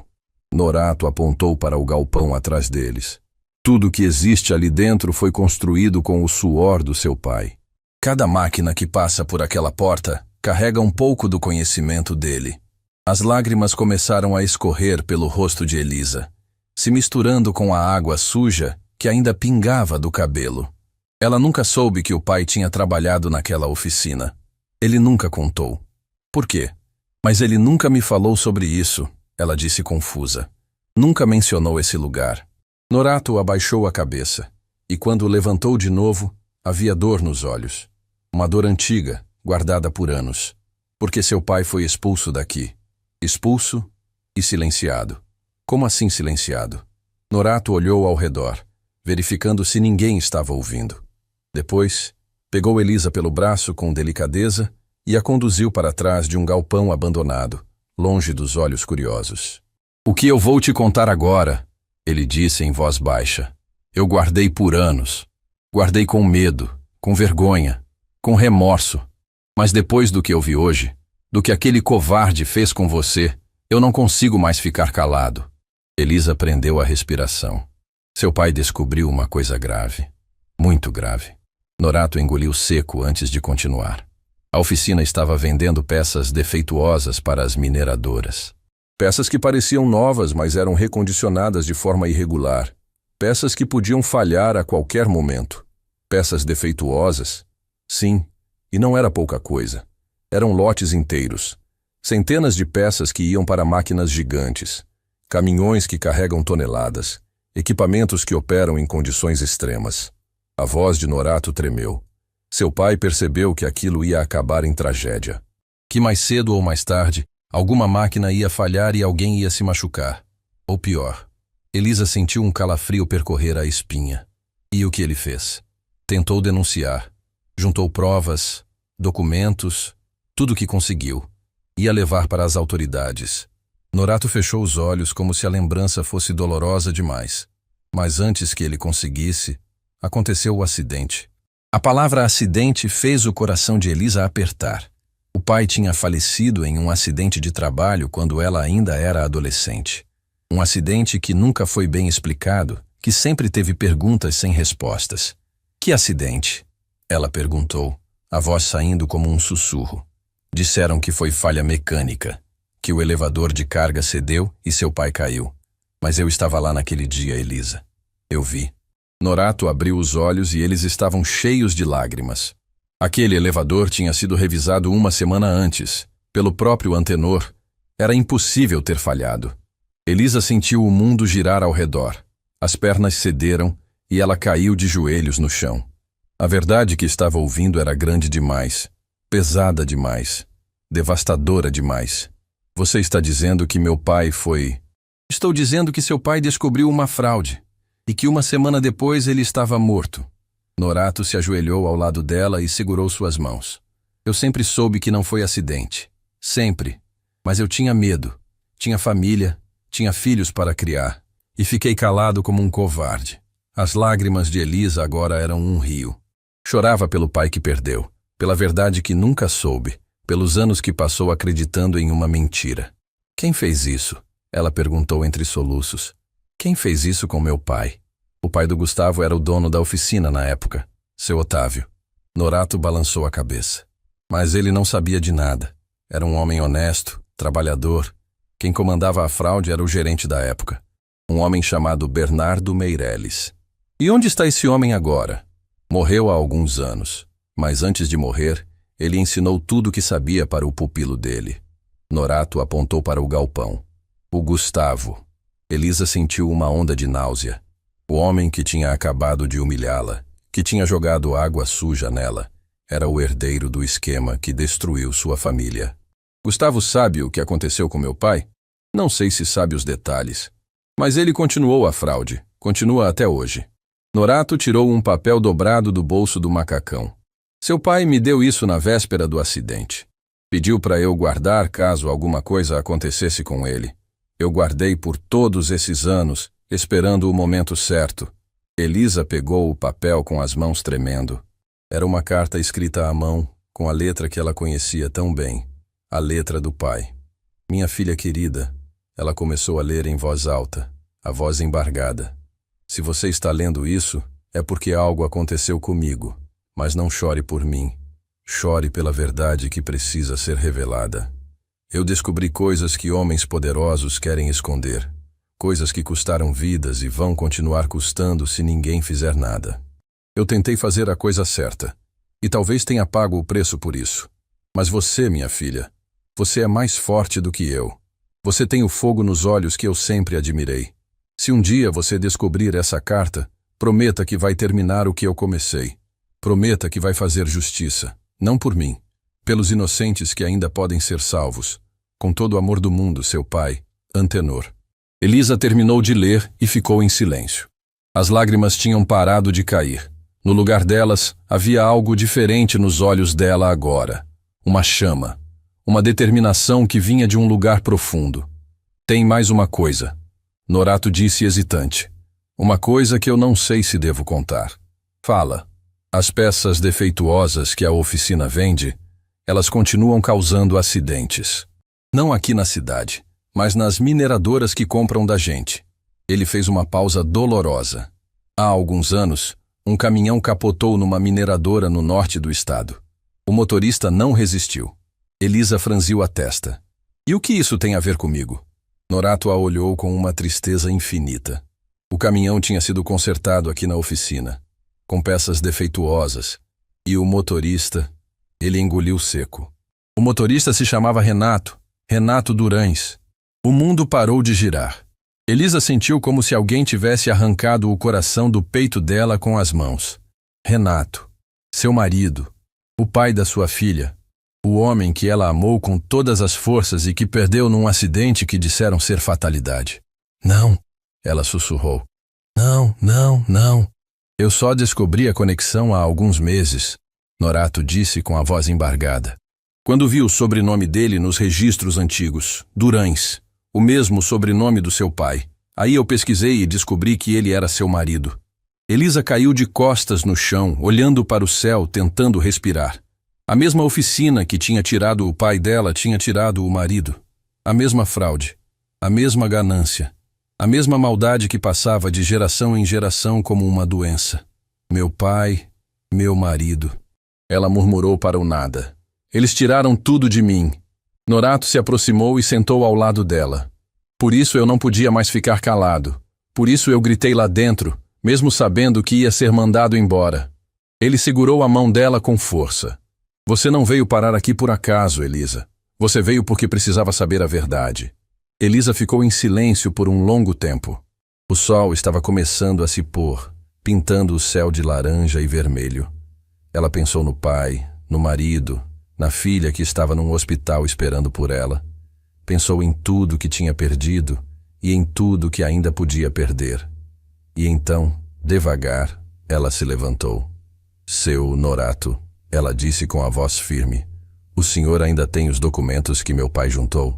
Norato apontou para o galpão atrás deles. Tudo que existe ali dentro foi construído com o suor do seu pai. Cada máquina que passa por aquela porta carrega um pouco do conhecimento dele. As lágrimas começaram a escorrer pelo rosto de Elisa, se misturando com a água suja que ainda pingava do cabelo. Ela nunca soube que o pai tinha trabalhado naquela oficina. Ele nunca contou. Por quê? Mas ele nunca me falou sobre isso, ela disse confusa. Nunca mencionou esse lugar. Norato abaixou a cabeça, e quando levantou de novo, havia dor nos olhos. Uma dor antiga, guardada por anos. Porque seu pai foi expulso daqui. Expulso e silenciado. Como assim silenciado? Norato olhou ao redor, verificando se ninguém estava ouvindo. Depois, pegou Elisa pelo braço com delicadeza e a conduziu para trás de um galpão abandonado, longe dos olhos curiosos. O que eu vou te contar agora, ele disse em voz baixa. Eu guardei por anos. Guardei com medo, com vergonha, com remorso. Mas depois do que eu vi hoje, do que aquele covarde fez com você, eu não consigo mais ficar calado. Elisa prendeu a respiração. Seu pai descobriu uma coisa grave. Muito grave. Norato engoliu seco antes de continuar. A oficina estava vendendo peças defeituosas para as mineradoras. Peças que pareciam novas, mas eram recondicionadas de forma irregular. Peças que podiam falhar a qualquer momento. Peças defeituosas? Sim, e não era pouca coisa. Eram lotes inteiros. Centenas de peças que iam para máquinas gigantes. Caminhões que carregam toneladas. Equipamentos que operam em condições extremas. A voz de Norato tremeu. Seu pai percebeu que aquilo ia acabar em tragédia. Que mais cedo ou mais tarde, alguma máquina ia falhar e alguém ia se machucar. Ou pior, Elisa sentiu um calafrio percorrer a espinha. E o que ele fez? Tentou denunciar. Juntou provas, documentos, tudo o que conseguiu. Ia levar para as autoridades. Norato fechou os olhos como se a lembrança fosse dolorosa demais. Mas antes que ele conseguisse, aconteceu o acidente. A palavra acidente fez o coração de Elisa apertar. O pai tinha falecido em um acidente de trabalho quando ela ainda era adolescente. Um acidente que nunca foi bem explicado, que sempre teve perguntas sem respostas. Que acidente? Ela perguntou, a voz saindo como um sussurro. Disseram que foi falha mecânica, que o elevador de carga cedeu e seu pai caiu. Mas eu estava lá naquele dia, Elisa. Eu vi. Norato abriu os olhos e eles estavam cheios de lágrimas. Aquele elevador tinha sido revisado uma semana antes, pelo próprio Antenor. Era impossível ter falhado. Elisa sentiu o mundo girar ao redor. As pernas cederam e ela caiu de joelhos no chão. A verdade que estava ouvindo era grande demais, pesada demais, devastadora demais. Você está dizendo que meu pai foi... Estou dizendo que seu pai descobriu uma fraude e que uma semana depois ele estava morto. Norato se ajoelhou ao lado dela e segurou suas mãos. Eu sempre soube que não foi acidente. Sempre. Mas eu tinha medo. Tinha família, tinha filhos para criar. E fiquei calado como um covarde. As lágrimas de Elisa agora eram um rio. Chorava pelo pai que perdeu, pela verdade que nunca soube, pelos anos que passou acreditando em uma mentira. Quem fez isso? Ela perguntou entre soluços. Quem fez isso com meu pai? O pai do Gustavo era o dono da oficina na época, seu Otávio. Norato balançou a cabeça. Mas ele não sabia de nada. Era um homem honesto, trabalhador. Quem comandava a fraude era o gerente da época, um homem chamado Bernardo Meirelles. E onde está esse homem agora? Morreu há alguns anos, mas antes de morrer, ele ensinou tudo o que sabia para o pupilo dele. Norato apontou para o galpão. O Gustavo. Elisa sentiu uma onda de náusea. O homem que tinha acabado de humilhá-la, que tinha jogado água suja nela, era o herdeiro do esquema que destruiu sua família. Gustavo sabe o que aconteceu com meu pai? Não sei se sabe os detalhes. Mas ele continuou a fraude. Continua até hoje. Norato tirou um papel dobrado do bolso do macacão. Seu pai me deu isso na véspera do acidente. Pediu para eu guardar caso alguma coisa acontecesse com ele. Eu guardei por todos esses anos, esperando o momento certo. Elisa pegou o papel com as mãos tremendo. Era uma carta escrita à mão, com a letra que ela conhecia tão bem. A letra do pai. Minha filha querida, ela começou a ler em voz alta, a voz embargada. Se você está lendo isso, é porque algo aconteceu comigo. Mas não chore por mim. Chore pela verdade que precisa ser revelada. Eu descobri coisas que homens poderosos querem esconder. Coisas que custaram vidas e vão continuar custando se ninguém fizer nada. Eu tentei fazer a coisa certa. E talvez tenha pago o preço por isso. Mas você, minha filha, você é mais forte do que eu. Você tem o fogo nos olhos que eu sempre admirei. Se um dia você descobrir essa carta, prometa que vai terminar o que eu comecei. Prometa que vai fazer justiça, não por mim, pelos inocentes que ainda podem ser salvos. Com todo o amor do mundo, seu pai, Antenor. Elisa terminou de ler e ficou em silêncio. As lágrimas tinham parado de cair. No lugar delas, havia algo diferente nos olhos dela agora. Uma chama. Uma determinação que vinha de um lugar profundo. Tem mais uma coisa. Norato disse hesitante. Uma coisa que eu não sei se devo contar. Fala. As peças defeituosas que a oficina vende, elas continuam causando acidentes. Não aqui na cidade, mas nas mineradoras que compram da gente. Ele fez uma pausa dolorosa. Há alguns anos, um caminhão capotou numa mineradora no norte do estado. O motorista não resistiu. Elisa franziu a testa. E o que isso tem a ver comigo? Norato a olhou com uma tristeza infinita. O caminhão tinha sido consertado aqui na oficina, com peças defeituosas, e o motorista, ele engoliu seco. O motorista se chamava Renato Durães. O mundo parou de girar. Elisa sentiu como se alguém tivesse arrancado o coração do peito dela com as mãos. Renato, seu marido, o pai da sua filha, o homem que ela amou com todas as forças e que perdeu num acidente que disseram ser fatalidade. Não, ela sussurrou. Não. Eu só descobri a conexão há alguns meses, Norato disse com a voz embargada. Quando vi o sobrenome dele nos registros antigos, Durães, o mesmo sobrenome do seu pai. Aí eu pesquisei e descobri que ele era seu marido. Elisa caiu de costas no chão, olhando para o céu, tentando respirar. A mesma oficina que tinha tirado o pai dela tinha tirado o marido. A mesma fraude, a mesma ganância, a mesma maldade que passava de geração em geração como uma doença. Meu pai, meu marido. Ela murmurou para o nada. Eles tiraram tudo de mim. Norato se aproximou e sentou ao lado dela. Por isso eu não podia mais ficar calado. Por isso eu gritei lá dentro, mesmo sabendo que ia ser mandado embora. Ele segurou a mão dela com força. Você não veio parar aqui por acaso, Elisa. Você veio porque precisava saber a verdade. Elisa ficou em silêncio por um longo tempo. O sol estava começando a se pôr, pintando o céu de laranja e vermelho. Ela pensou no pai, no marido, na filha que estava num hospital esperando por ela. Pensou em tudo que tinha perdido e em tudo que ainda podia perder. E então, devagar, ela se levantou. Seu Norato, ela disse com a voz firme, O senhor ainda tem os documentos que meu pai juntou?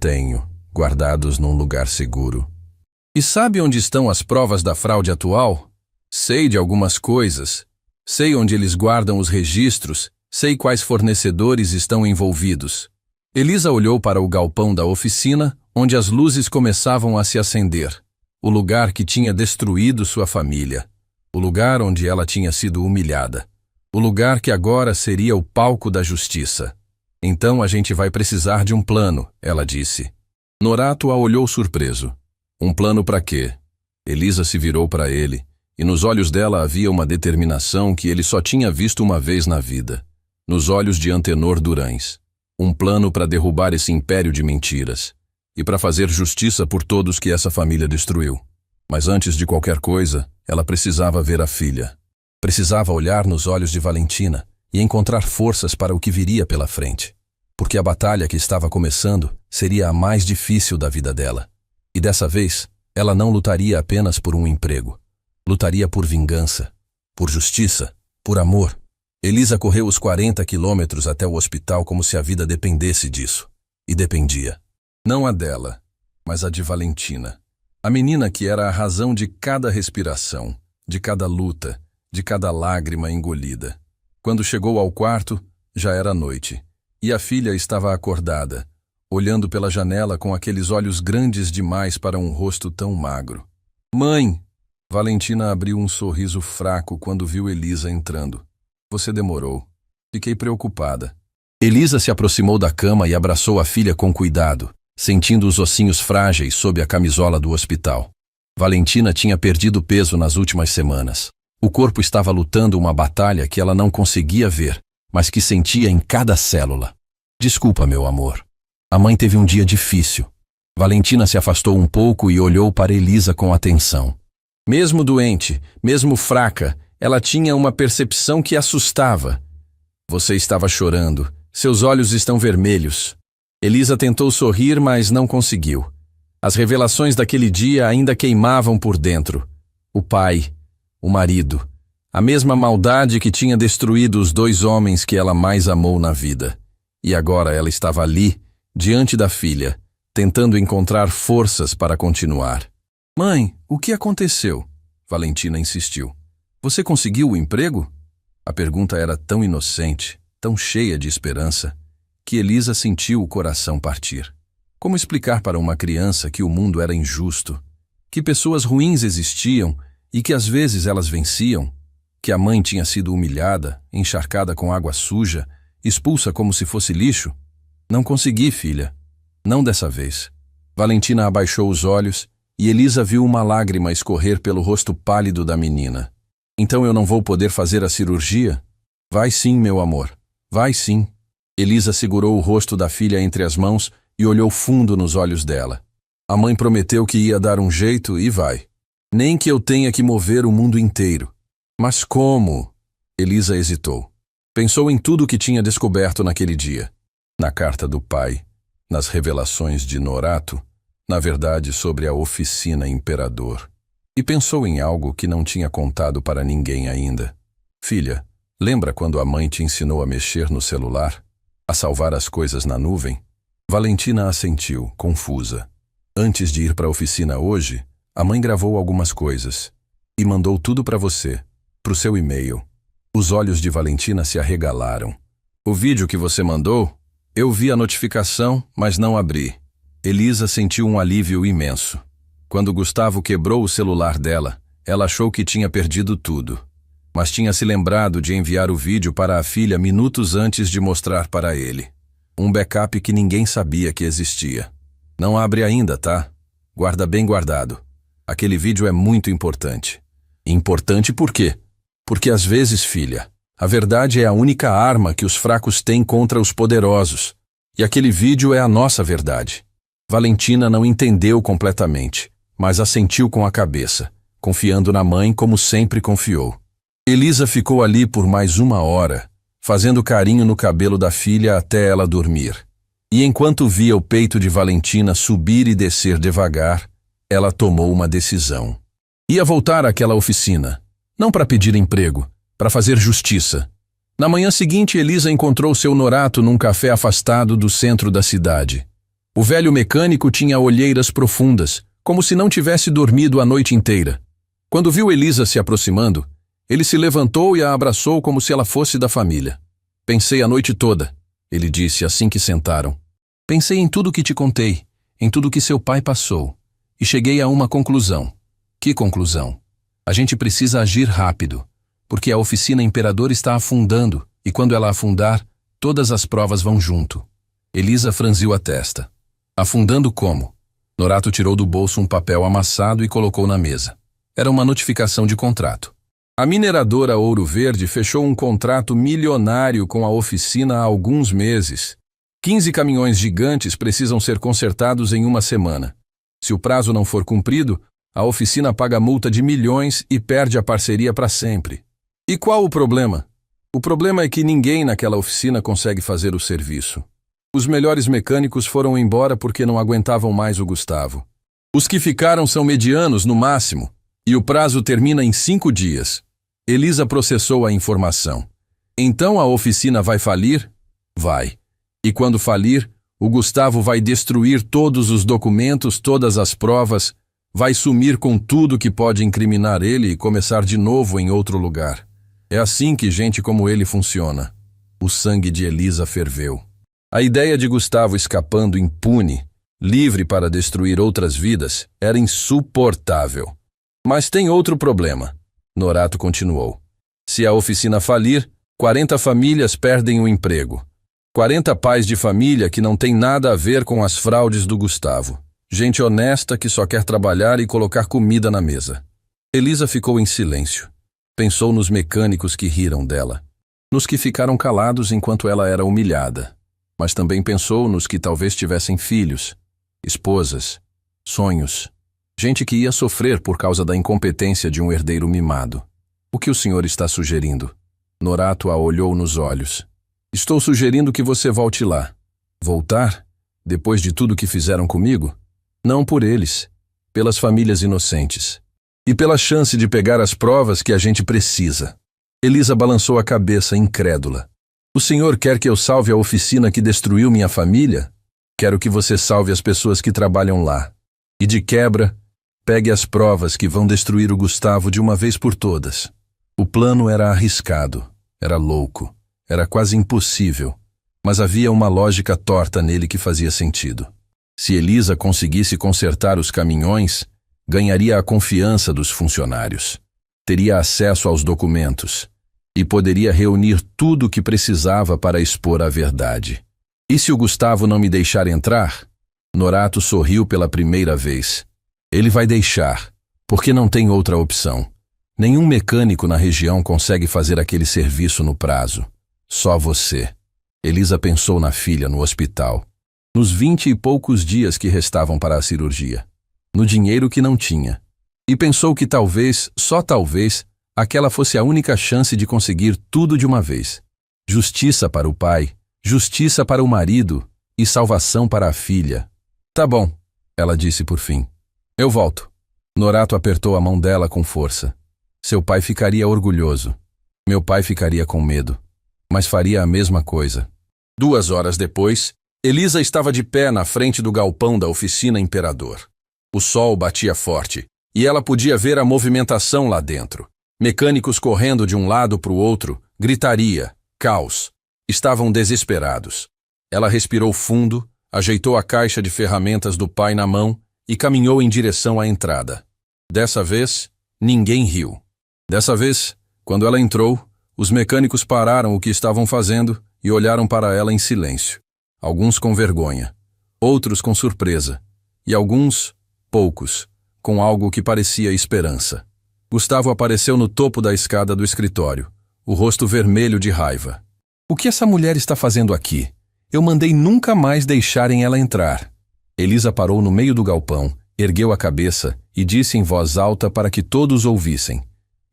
Tenho, guardados num lugar seguro. E sabe onde estão as provas da fraude atual? Sei de algumas coisas. Sei onde eles guardam os registros, sei quais fornecedores estão envolvidos. Elisa olhou para o galpão da oficina, onde as luzes começavam a se acender. O lugar que tinha destruído sua família. O lugar onde ela tinha sido humilhada. O lugar que agora seria o palco da justiça. Então a gente vai precisar de um plano, ela disse. Norato a olhou surpreso. Um plano para quê? Elisa se virou para ele, e nos olhos dela havia uma determinação que ele só tinha visto uma vez na vida. Nos olhos de Antenor Durães. Um plano para derrubar esse império de mentiras. E para fazer justiça por todos que essa família destruiu. Mas antes de qualquer coisa, ela precisava ver a filha. Precisava olhar nos olhos de Valentina e encontrar forças para o que viria pela frente. Porque a batalha que estava começando seria a mais difícil da vida dela. E dessa vez, ela não lutaria apenas por um emprego. Lutaria por vingança, por justiça, por amor. Elisa correu os 40 quilômetros até o hospital como se a vida dependesse disso. E dependia. Não a dela, mas a de Valentina. A menina que era a razão de cada respiração, de cada luta, de cada lágrima engolida. Quando chegou ao quarto, já era noite. E a filha estava acordada, olhando pela janela com aqueles olhos grandes demais para um rosto tão magro. Mãe! Valentina abriu um sorriso fraco quando viu Elisa entrando. Você demorou. Fiquei preocupada. Elisa se aproximou da cama e abraçou a filha com cuidado, sentindo os ossinhos frágeis sob a camisola do hospital. Valentina tinha perdido peso nas últimas semanas. O corpo estava lutando uma batalha que ela não conseguia ver, mas que sentia em cada célula. Desculpa, meu amor. A mãe teve um dia difícil. Valentina se afastou um pouco e olhou para Elisa com atenção. Mesmo doente, mesmo fraca, ela tinha uma percepção que assustava. Você estava chorando. Seus olhos estão vermelhos. Elisa tentou sorrir, mas não conseguiu. As revelações daquele dia ainda queimavam por dentro. O pai, o marido, a mesma maldade que tinha destruído os 2 homens que ela mais amou na vida. E agora ela estava ali, diante da filha, tentando encontrar forças para continuar. Mãe, o que aconteceu? Valentina insistiu. Você conseguiu o emprego? A pergunta era tão inocente, tão cheia de esperança, que Elisa sentiu o coração partir. Como explicar para uma criança que o mundo era injusto, que pessoas ruins existiam e que às vezes elas venciam, que a mãe tinha sido humilhada, encharcada com água suja, expulsa como se fosse lixo? Não consegui, filha. Não dessa vez. Valentina abaixou os olhos e Elisa viu uma lágrima escorrer pelo rosto pálido da menina. Então eu não vou poder fazer a cirurgia? Vai sim, meu amor. Vai sim. Elisa segurou o rosto da filha entre as mãos e olhou fundo nos olhos dela. A mãe prometeu que ia dar um jeito e vai. Nem que eu tenha que mover o mundo inteiro. Mas como? Elisa hesitou. Pensou em tudo o que tinha descoberto naquele dia. Na carta do pai, nas revelações de Norato, na verdade sobre a oficina Imperador. E pensou em algo que não tinha contado para ninguém ainda. Filha, lembra quando a mãe te ensinou a mexer no celular? A salvar as coisas na nuvem? Valentina assentiu, confusa. Antes de ir para a oficina hoje, a mãe gravou algumas coisas e mandou tudo para você, para o seu e-mail. Os olhos de Valentina se arregalaram. O vídeo que você mandou? Eu vi a notificação, mas não abri. Elisa sentiu um alívio imenso. Quando Gustavo quebrou o celular dela, ela achou que tinha perdido tudo. Mas tinha se lembrado de enviar o vídeo para a filha minutos antes de mostrar para ele. Um backup que ninguém sabia que existia. Não abre ainda, tá? Guarda bem guardado. Aquele vídeo é muito importante. Importante por quê? Porque às vezes, filha, a verdade é a única arma que os fracos têm contra os poderosos. E aquele vídeo é a nossa verdade. Valentina não entendeu completamente, mas assentiu com a cabeça, confiando na mãe como sempre confiou. Elisa ficou ali por mais 1 hora, fazendo carinho no cabelo da filha até ela dormir. E enquanto via o peito de Valentina subir e descer devagar, ela tomou uma decisão. Ia voltar àquela oficina, não para pedir emprego, para fazer justiça. Na manhã seguinte, Elisa encontrou seu Norato num café afastado do centro da cidade. O velho mecânico tinha olheiras profundas, como se não tivesse dormido a noite inteira. Quando viu Elisa se aproximando, ele se levantou e a abraçou como se ela fosse da família. Pensei a noite toda, ele disse assim que sentaram. Pensei em tudo que te contei, em tudo que seu pai passou, e cheguei a uma conclusão. Que conclusão? A gente precisa agir rápido, porque a oficina Imperador está afundando, e quando ela afundar, todas as provas vão junto. Elisa franziu a testa. Afundando como? Norato tirou do bolso um papel amassado e colocou na mesa. Era uma notificação de contrato. A mineradora Ouro Verde fechou um contrato milionário com a oficina há alguns meses. 15 caminhões gigantes precisam ser consertados em uma semana. Se o prazo não for cumprido, a oficina paga multa de milhões e perde a parceria para sempre. E qual o problema? O problema é que ninguém naquela oficina consegue fazer o serviço. Os melhores mecânicos foram embora porque não aguentavam mais o Gustavo. Os que ficaram são medianos no máximo, e o prazo termina em 5 dias. Elisa processou a informação. Então a oficina vai falir? Vai. E quando falir, o Gustavo vai destruir todos os documentos, todas as provas, vai sumir com tudo que pode incriminar ele e começar de novo em outro lugar. É assim que gente como ele funciona. O sangue de Elisa ferveu. A ideia de Gustavo escapando impune, livre para destruir outras vidas, era insuportável. Mas tem outro problema. Norato continuou. Se a oficina falir, 40 famílias perdem o emprego. 40 pais de família que não têm nada a ver com as fraudes do Gustavo. Gente honesta que só quer trabalhar e colocar comida na mesa. Elisa ficou em silêncio. Pensou nos mecânicos que riram dela. Nos que ficaram calados enquanto ela era humilhada. Mas também pensou nos que talvez tivessem filhos, esposas, sonhos. Gente que ia sofrer por causa da incompetência de um herdeiro mimado. O que o senhor está sugerindo? Norato a olhou nos olhos. Estou sugerindo que você volte lá. Voltar? Depois de tudo que fizeram comigo? Não por eles. Pelas famílias inocentes. E pela chance de pegar as provas que a gente precisa. Elisa balançou a cabeça, incrédula. O senhor quer que eu salve a oficina que destruiu minha família? Quero que você salve as pessoas que trabalham lá. E de quebra, pegue as provas que vão destruir o Gustavo de uma vez por todas. O plano era arriscado, era louco, era quase impossível, mas havia uma lógica torta nele que fazia sentido. Se Elisa conseguisse consertar os caminhões, ganharia a confiança dos funcionários, teria acesso aos documentos e poderia reunir tudo o que precisava para expor a verdade. E se o Gustavo não me deixar entrar? Norato sorriu pela primeira vez. Ele vai deixar, porque não tem outra opção. Nenhum mecânico na região consegue fazer aquele serviço no prazo. Só você. Elisa pensou na filha no hospital. Nos 20 e poucos dias que restavam para a cirurgia. No dinheiro que não tinha. E pensou que talvez, só talvez, aquela fosse a única chance de conseguir tudo de uma vez. Justiça para o pai, justiça para o marido e salvação para a filha. Tá bom, ela disse por fim. Eu volto. Norato apertou a mão dela com força. Seu pai ficaria orgulhoso. Meu pai ficaria com medo. Mas faria a mesma coisa. 2 horas depois, Elisa estava de pé na frente do galpão da oficina Imperador. O sol batia forte, e ela podia ver a movimentação lá dentro. Mecânicos correndo de um lado para o outro, gritaria, caos. Estavam desesperados. Ela respirou fundo, ajeitou a caixa de ferramentas do pai na mão e caminhou em direção à entrada. Dessa vez, ninguém riu. Dessa vez, quando ela entrou, os mecânicos pararam o que estavam fazendo e olharam para ela em silêncio. Alguns com vergonha, outros com surpresa, e alguns, poucos, com algo que parecia esperança. Gustavo apareceu no topo da escada do escritório, o rosto vermelho de raiva. O que essa mulher está fazendo aqui? Eu mandei nunca mais deixarem ela entrar. Elisa parou no meio do galpão, ergueu a cabeça e disse em voz alta para que todos ouvissem.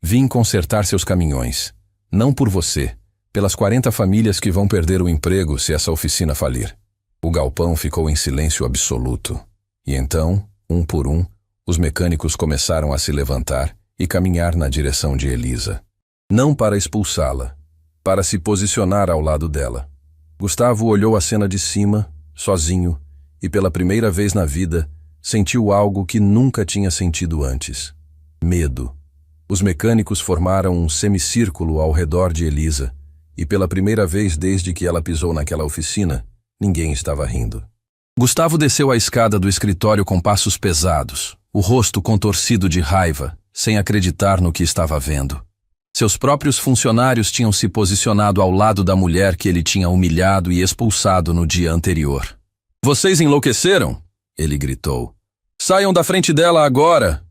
Vim consertar seus caminhões. Não por você, pelas 40 famílias que vão perder o emprego se essa oficina falir. O galpão ficou em silêncio absoluto. E então, um por um, os mecânicos começaram a se levantar e caminhar na direção de Elisa. Não para expulsá-la, para se posicionar ao lado dela. Gustavo olhou a cena de cima, sozinho, e pela primeira vez na vida, sentiu algo que nunca tinha sentido antes: medo. Os mecânicos formaram um semicírculo ao redor de Elisa, e pela primeira vez desde que ela pisou naquela oficina, ninguém estava rindo. Gustavo desceu a escada do escritório com passos pesados, o rosto contorcido de raiva, sem acreditar no que estava vendo. Seus próprios funcionários tinham se posicionado ao lado da mulher que ele tinha humilhado e expulsado no dia anterior. "Vocês enlouqueceram?" ele gritou. "Saiam da frente dela agora!"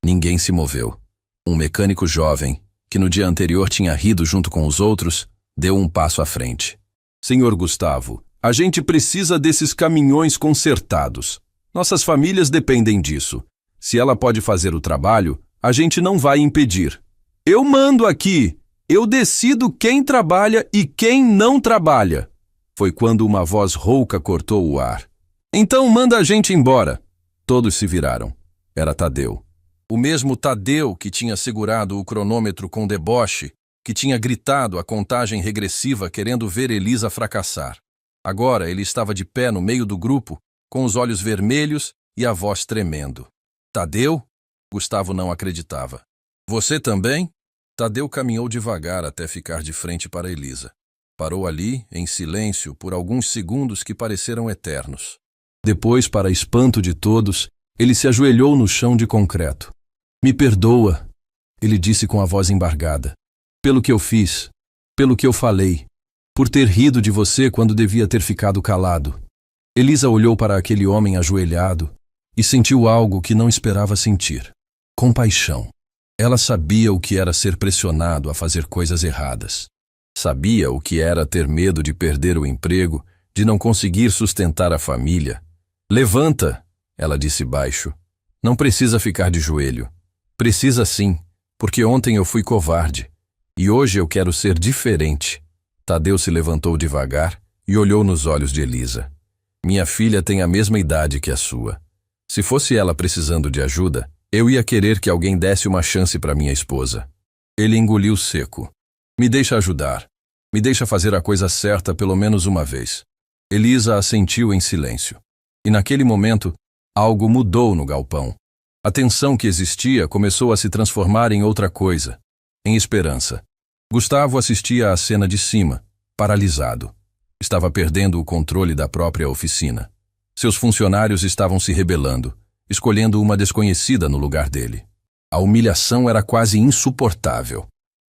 Ninguém se moveu. Um mecânico jovem, que no dia anterior tinha rido junto com os outros, deu um passo à frente. "Senhor Gustavo, a gente precisa desses caminhões consertados. Nossas famílias dependem disso. Se ela pode fazer o trabalho, a gente não vai impedir. Eu mando aqui! Eu decido quem trabalha e quem não trabalha!" Foi quando uma voz rouca cortou o ar. "Então manda a gente embora!" Todos se viraram. Era Tadeu. O mesmo Tadeu que tinha segurado o cronômetro com deboche, que tinha gritado a contagem regressiva querendo ver Elisa fracassar. Agora ele estava de pé no meio do grupo, com os olhos vermelhos e a voz tremendo. "Tadeu?" Gustavo não acreditava. "Você também?" Tadeu caminhou devagar até ficar de frente para Elisa. Parou ali, em silêncio, por alguns segundos que pareceram eternos. Depois, para espanto de todos, ele se ajoelhou no chão de concreto. "Me perdoa", ele disse com a voz embargada. "Pelo que eu fiz, pelo que eu falei, por ter rido de você quando devia ter ficado calado." Elisa olhou para aquele homem ajoelhado e sentiu algo que não esperava sentir: compaixão. Ela sabia o que era ser pressionado a fazer coisas erradas. Sabia o que era ter medo de perder o emprego, de não conseguir sustentar a família. "Levanta", ela disse baixo. "Não precisa ficar de joelho. Precisa sim, porque ontem eu fui covarde. E hoje eu quero ser diferente." Tadeu se levantou devagar e olhou nos olhos de Elisa. "Minha filha tem a mesma idade que a sua. Se fosse ela precisando de ajuda, eu ia querer que alguém desse uma chance para minha esposa." Ele engoliu seco. "Me deixa ajudar. Me deixa fazer a coisa certa pelo menos uma vez." Elisa assentiu em silêncio. E naquele momento, algo mudou no galpão. A tensão que existia começou a se transformar em outra coisa, em esperança. Gustavo assistia à cena de cima, paralisado. Estava perdendo o controle da própria oficina. Seus funcionários estavam se rebelando, escolhendo uma desconhecida no lugar dele. A humilhação era quase insuportável.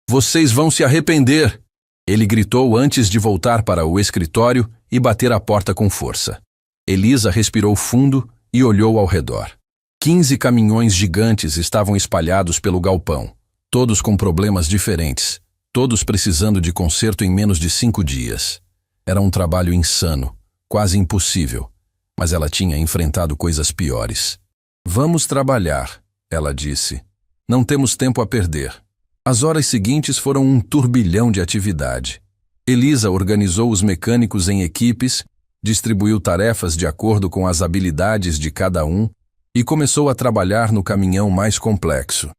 "Vocês vão se arrepender!" Ele gritou antes de voltar para o escritório e bater a porta com força. Elisa respirou fundo e olhou ao redor. 15 caminhões gigantes estavam espalhados pelo galpão, todos com problemas diferentes, todos precisando de conserto em menos de 5 dias. Era um trabalho insano, quase impossível, mas ela tinha enfrentado coisas piores. "Vamos trabalhar", ela disse. "Não temos tempo a perder." As horas seguintes foram um turbilhão de atividade. Elisa organizou os mecânicos em equipes, distribuiu tarefas de acordo com as habilidades de cada um e começou a trabalhar no caminhão mais complexo.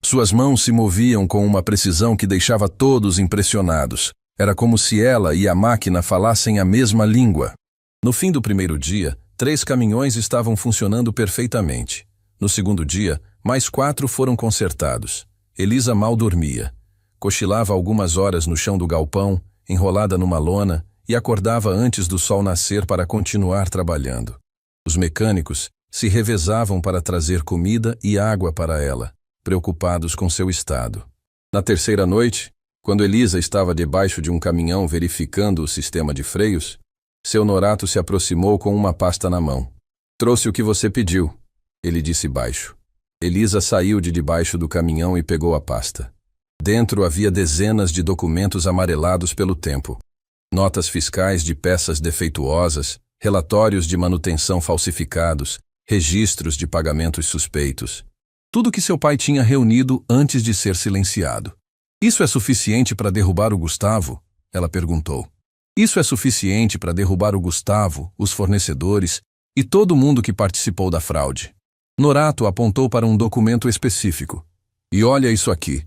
Suas mãos se moviam com uma precisão que deixava todos impressionados. Era como se ela e a máquina falassem a mesma língua. No fim do primeiro dia, 3 caminhões estavam funcionando perfeitamente. No segundo dia, mais 4 foram consertados. Elisa mal dormia. Cochilava algumas horas no chão do galpão, enrolada numa lona, e acordava antes do sol nascer para continuar trabalhando. Os mecânicos se revezavam para trazer comida e água para ela, preocupados com seu estado. Na terceira noite, quando Elisa estava debaixo de um caminhão verificando o sistema de freios, seu Norato se aproximou com uma pasta na mão. "Trouxe o que você pediu", ele disse baixo. Elisa saiu de debaixo do caminhão e pegou a pasta. Dentro havia dezenas de documentos amarelados pelo tempo. Notas fiscais de peças defeituosas, relatórios de manutenção falsificados, registros de pagamentos suspeitos. Tudo que seu pai tinha reunido antes de ser silenciado. "Isso é suficiente para derrubar o Gustavo?" ela perguntou. "Isso é suficiente para derrubar o Gustavo, os fornecedores e todo mundo que participou da fraude?" Norato apontou para um documento específico. "E olha isso aqui."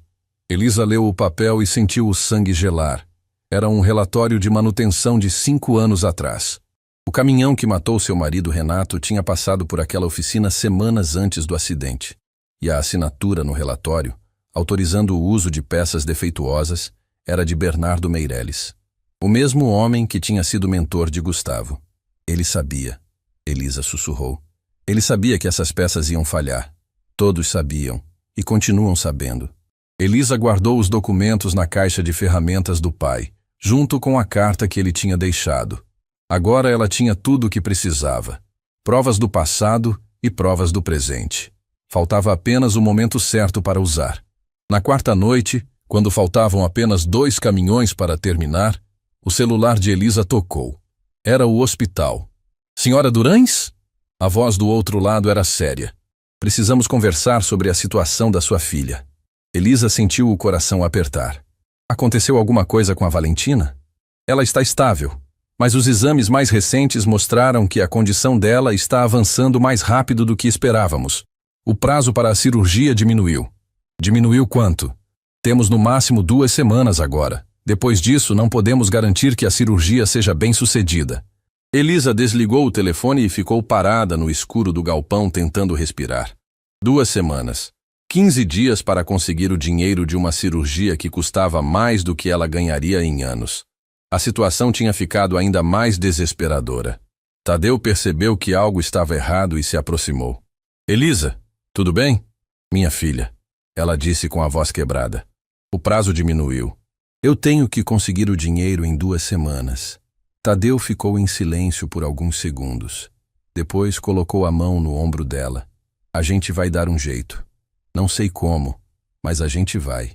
Elisa leu o papel e sentiu o sangue gelar. Era um relatório de manutenção de 5 anos atrás. O caminhão que matou seu marido Renato tinha passado por aquela oficina semanas antes do acidente. E a assinatura no relatório, autorizando o uso de peças defeituosas, era de Bernardo Meirelles, o mesmo homem que tinha sido mentor de Gustavo. Ele sabia, Elisa sussurrou. Ele sabia que essas peças iam falhar. Todos sabiam, e continuam sabendo. Elisa guardou os documentos na caixa de ferramentas do pai, junto com a carta que ele tinha deixado. Agora ela tinha tudo o que precisava. Provas do passado e provas do presente. Faltava apenas o momento certo para usar. Na quarta noite, quando faltavam apenas 2 caminhões para terminar, o celular de Elisa tocou. Era o hospital. Senhora Durães? A voz do outro lado era séria. Precisamos conversar sobre a situação da sua filha. Elisa sentiu o coração apertar. Aconteceu alguma coisa com a Valentina? Ela está estável, mas os exames mais recentes mostraram que a condição dela está avançando mais rápido do que esperávamos. O prazo para a cirurgia diminuiu. Diminuiu quanto? Temos no máximo 2 semanas agora. Depois disso, não podemos garantir que a cirurgia seja bem-sucedida. Elisa desligou o telefone e ficou parada no escuro do galpão tentando respirar. 2 semanas. 15 dias para conseguir o dinheiro de uma cirurgia que custava mais do que ela ganharia em anos. A situação tinha ficado ainda mais desesperadora. Tadeu percebeu que algo estava errado e se aproximou. Elisa, tudo bem? Minha filha, ela disse com a voz quebrada. O prazo diminuiu. Eu tenho que conseguir o dinheiro em 2 semanas. Tadeu ficou em silêncio por alguns segundos. Depois colocou a mão no ombro dela. A gente vai dar um jeito. Não sei como, mas a gente vai.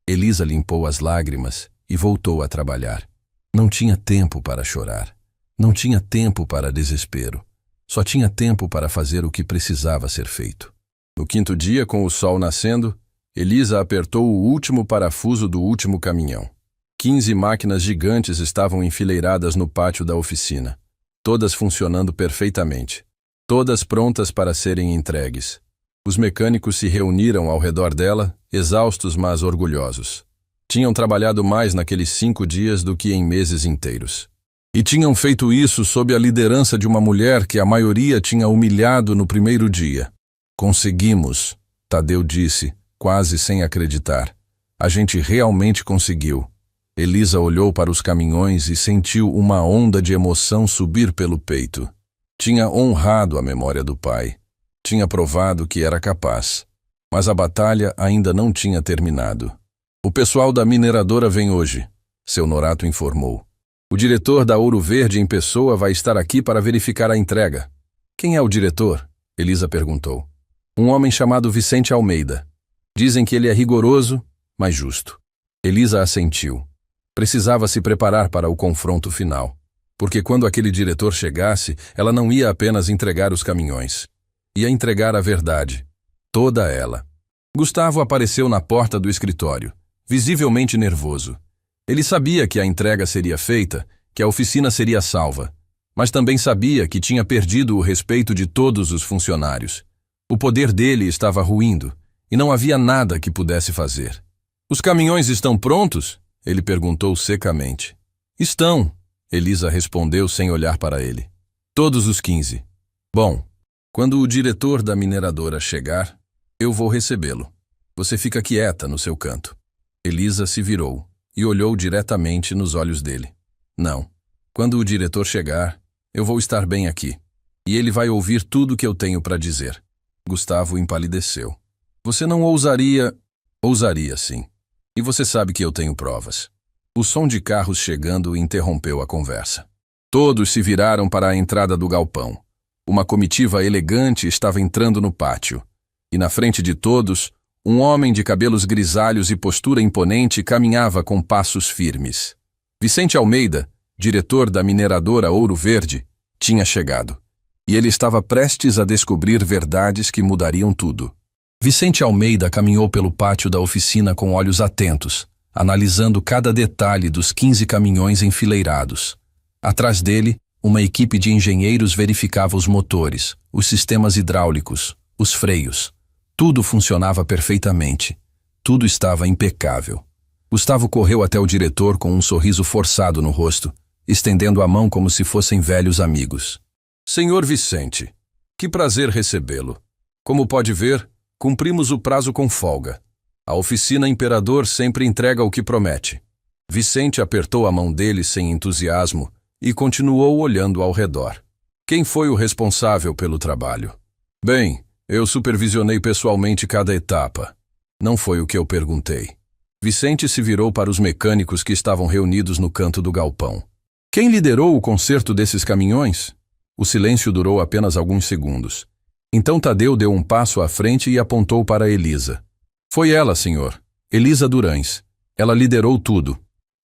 Elisa limpou as lágrimas e voltou a trabalhar. Não tinha tempo para chorar. Não tinha tempo para desespero. Só tinha tempo para fazer o que precisava ser feito. No 5º dia, com o sol nascendo, Elisa apertou o último parafuso do último caminhão. 15 máquinas gigantes estavam enfileiradas no pátio da oficina, todas funcionando perfeitamente, todas prontas para serem entregues. Os mecânicos se reuniram ao redor dela, exaustos mas orgulhosos. Tinham trabalhado mais naqueles 5 dias do que em meses inteiros. E tinham feito isso sob a liderança de uma mulher que a maioria tinha humilhado no primeiro dia. Conseguimos, Tadeu disse, quase sem acreditar. A gente realmente conseguiu. Elisa olhou para os caminhões e sentiu uma onda de emoção subir pelo peito. Tinha honrado a memória do pai. Tinha provado que era capaz. Mas a batalha ainda não tinha terminado. O pessoal da mineradora vem hoje, seu Norato informou. O diretor da Ouro Verde em pessoa vai estar aqui para verificar a entrega. Quem é o diretor? Elisa perguntou. Um homem chamado Vicente Almeida. Dizem que ele é rigoroso, mas justo. Elisa assentiu. Precisava se preparar para o confronto final, porque quando aquele diretor chegasse, ela não ia apenas entregar os caminhões. Ia entregar a verdade. Toda ela. Gustavo apareceu na porta do escritório, visivelmente nervoso. Ele sabia que a entrega seria feita, que a oficina seria salva, mas também sabia que tinha perdido o respeito de todos os funcionários. O poder dele estava ruindo, e não havia nada que pudesse fazer. Os caminhões estão prontos? Ele perguntou secamente. Estão, Elisa respondeu sem olhar para ele. Todos os 15. Bom, quando o diretor da mineradora chegar, eu vou recebê-lo. Você fica quieta no seu canto. Elisa se virou e olhou diretamente nos olhos dele. Não. Quando o diretor chegar, eu vou estar bem aqui. E ele vai ouvir tudo o que eu tenho para dizer. Gustavo empalideceu. Você não ousaria... Ousaria, sim. E você sabe que eu tenho provas. O som de carros chegando interrompeu a conversa. Todos se viraram para a entrada do galpão. Uma comitiva elegante estava entrando no pátio. E na frente de todos, um homem de cabelos grisalhos e postura imponente caminhava com passos firmes. Vicente Almeida, diretor da mineradora Ouro Verde, tinha chegado. E ele estava prestes a descobrir verdades que mudariam tudo. Vicente Almeida caminhou pelo pátio da oficina com olhos atentos, analisando cada detalhe dos 15 caminhões enfileirados. Atrás dele, uma equipe de engenheiros verificava os motores, os sistemas hidráulicos, os freios. Tudo funcionava perfeitamente. Tudo estava impecável. Gustavo correu até o diretor com um sorriso forçado no rosto, estendendo a mão como se fossem velhos amigos. Senhor Vicente, que prazer recebê-lo. Como pode ver, cumprimos o prazo com folga. A oficina Imperador sempre entrega o que promete. Vicente apertou a mão dele sem entusiasmo e continuou olhando ao redor. Quem foi o responsável pelo trabalho? Bem, eu supervisionei pessoalmente cada etapa. Não foi o que eu perguntei. Vicente se virou para os mecânicos que estavam reunidos no canto do galpão. Quem liderou o conserto desses caminhões? O silêncio durou apenas alguns segundos. Então Tadeu deu um passo à frente e apontou para Elisa. Foi ela, senhor. Elisa Durães. Ela liderou tudo.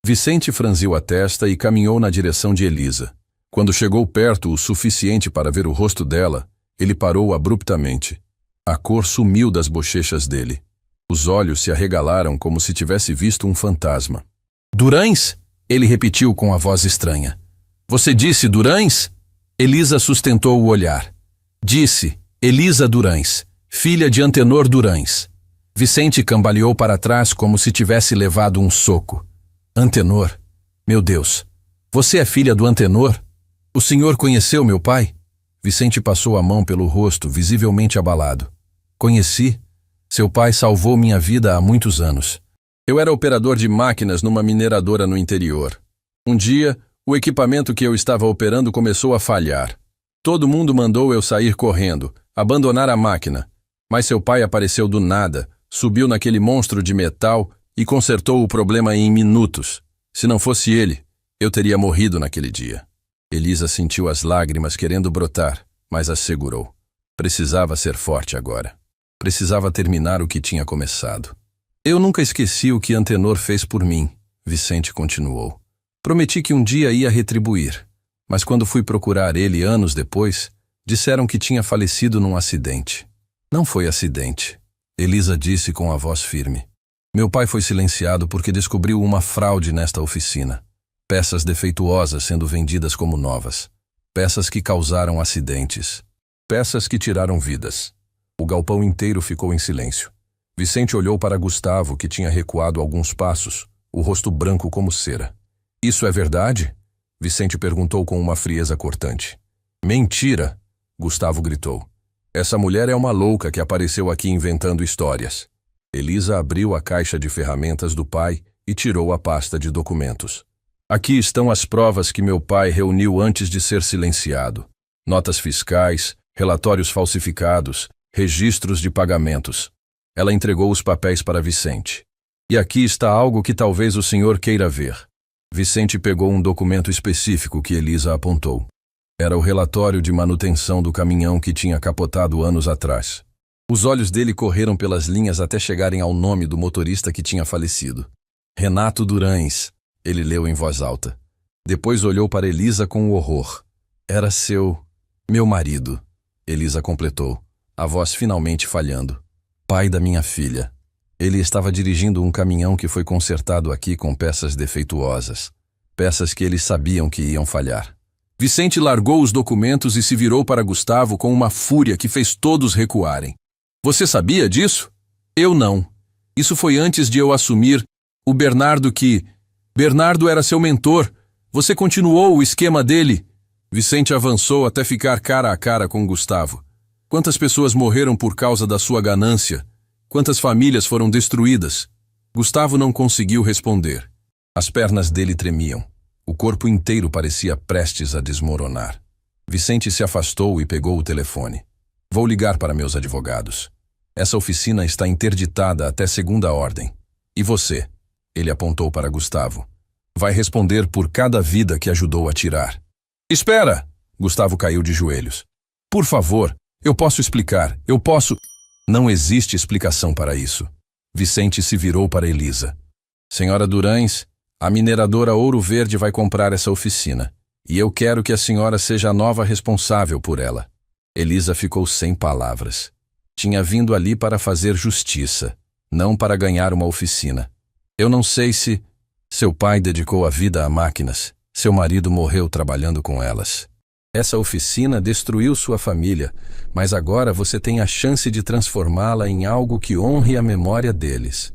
Vicente franziu a testa e caminhou na direção de Elisa. Quando chegou perto o suficiente para ver o rosto dela, ele parou abruptamente. A cor sumiu das bochechas dele. Os olhos se arregalaram como se tivesse visto um fantasma. Durães? Ele repetiu com a voz estranha. Você disse Durães? Elisa sustentou o olhar. Disse, Elisa Durães, filha de Antenor Durães. Vicente cambaleou para trás como se tivesse levado um soco. Antenor? Meu Deus, você é filha do Antenor? O senhor conheceu meu pai? Vicente passou a mão pelo rosto, visivelmente abalado. Conheci. Seu pai salvou minha vida há muitos anos. Eu era operador de máquinas numa mineradora no interior. Um dia, o equipamento que eu estava operando começou a falhar. Todo mundo mandou eu sair correndo, abandonar a máquina. Mas seu pai apareceu do nada, subiu naquele monstro de metal e consertou o problema em minutos. Se não fosse ele, eu teria morrido naquele dia. Elisa sentiu as lágrimas querendo brotar, mas as segurou. Precisava ser forte agora. Precisava terminar o que tinha começado. Eu nunca esqueci o que Antenor fez por mim, Vicente continuou. Prometi que um dia ia retribuir, mas quando fui procurar ele anos depois, disseram que tinha falecido num acidente. Não foi acidente, Elisa disse com a voz firme. Meu pai foi silenciado porque descobriu uma fraude nesta oficina. Peças defeituosas sendo vendidas como novas. Peças que causaram acidentes. Peças que tiraram vidas. O galpão inteiro ficou em silêncio. Vicente olhou para Gustavo, que tinha recuado alguns passos, o rosto branco como cera. Isso é verdade? Vicente perguntou com uma frieza cortante. Mentira! Gustavo gritou. Essa mulher é uma louca que apareceu aqui inventando histórias. Elisa abriu a caixa de ferramentas do pai e tirou a pasta de documentos. Aqui estão as provas que meu pai reuniu antes de ser silenciado. Notas fiscais, relatórios falsificados, registros de pagamentos. Ela entregou os papéis para Vicente. E aqui está algo que talvez o senhor queira ver. Vicente pegou um documento específico que Elisa apontou. Era o relatório de manutenção do caminhão que tinha capotado anos atrás. Os olhos dele correram pelas linhas até chegarem ao nome do motorista que tinha falecido. Renato Durães. Ele leu em voz alta. Depois olhou para Elisa com horror. Era meu marido. Elisa completou, a voz finalmente falhando. Pai da minha filha. Ele estava dirigindo um caminhão que foi consertado aqui com peças defeituosas. Peças que eles sabiam que iam falhar. Vicente largou os documentos e se virou para Gustavo com uma fúria que fez todos recuarem. Você sabia disso? Eu não. Isso foi antes de eu assumir o Bernardo era seu mentor. Você continuou o esquema dele. Vicente avançou até ficar cara a cara com Gustavo. Quantas pessoas morreram por causa da sua ganância? Quantas famílias foram destruídas? Gustavo não conseguiu responder. As pernas dele tremiam. O corpo inteiro parecia prestes a desmoronar. Vicente se afastou e pegou o telefone. Vou ligar para meus advogados. Essa oficina está interditada até segunda ordem. E você? Ele apontou para Gustavo. Vai responder por cada vida que ajudou a tirar. Espera! Gustavo caiu de joelhos. Por favor, eu posso explicar. Não existe explicação para isso. Vicente se virou para Elisa. Senhora Durães, a mineradora Ouro Verde vai comprar essa oficina. E eu quero que a senhora seja a nova responsável por ela. Elisa ficou sem palavras. Tinha vindo ali para fazer justiça, não para ganhar uma oficina. Eu não sei se... Seu pai dedicou a vida a máquinas. Seu marido morreu trabalhando com elas. Essa oficina destruiu sua família, mas agora você tem a chance de transformá-la em algo que honre a memória deles.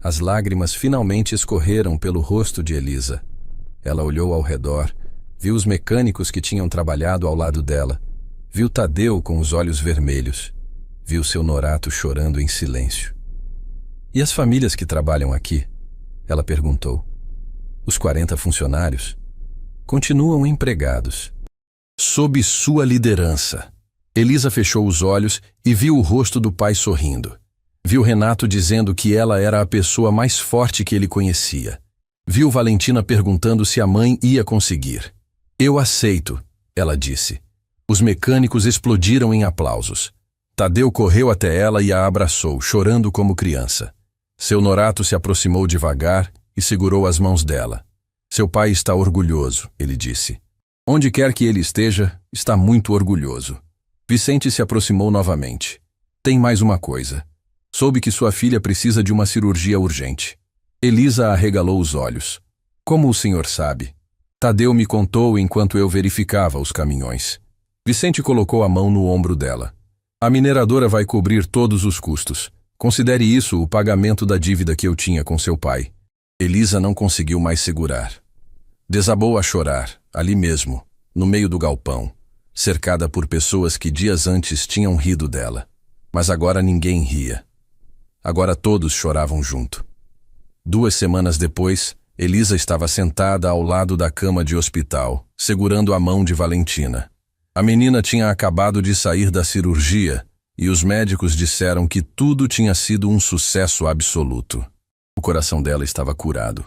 As lágrimas finalmente escorreram pelo rosto de Elisa. Ela olhou ao redor, viu os mecânicos que tinham trabalhado ao lado dela, viu Tadeu com os olhos vermelhos, viu seu Norato chorando em silêncio. E as famílias que trabalham aqui? Ela perguntou. Os 40 funcionários continuam empregados. Sob sua liderança. Elisa fechou os olhos e viu o rosto do pai sorrindo. Viu Renato dizendo que ela era a pessoa mais forte que ele conhecia. Viu Valentina perguntando se a mãe ia conseguir. Eu aceito, ela disse. Os mecânicos explodiram em aplausos. Tadeu correu até ela e a abraçou, chorando como criança. Seu Norato se aproximou devagar e segurou as mãos dela. Seu pai está orgulhoso, ele disse. Onde quer que ele esteja, está muito orgulhoso. Vicente se aproximou novamente. Tem mais uma coisa. Soube que sua filha precisa de uma cirurgia urgente. Elisa arregalou os olhos. Como o senhor sabe? Tadeu me contou enquanto eu verificava os caminhões. Vicente colocou a mão no ombro dela. A mineradora vai cobrir todos os custos. Considere isso o pagamento da dívida que eu tinha com seu pai. Elisa não conseguiu mais segurar. Desabou a chorar, ali mesmo, no meio do galpão, cercada por pessoas que dias antes tinham rido dela. Mas agora ninguém ria. Agora todos choravam junto. 2 semanas depois, Elisa estava sentada ao lado da cama de hospital, segurando a mão de Valentina. A menina tinha acabado de sair da cirurgia e os médicos disseram que tudo tinha sido um sucesso absoluto. O coração dela estava curado.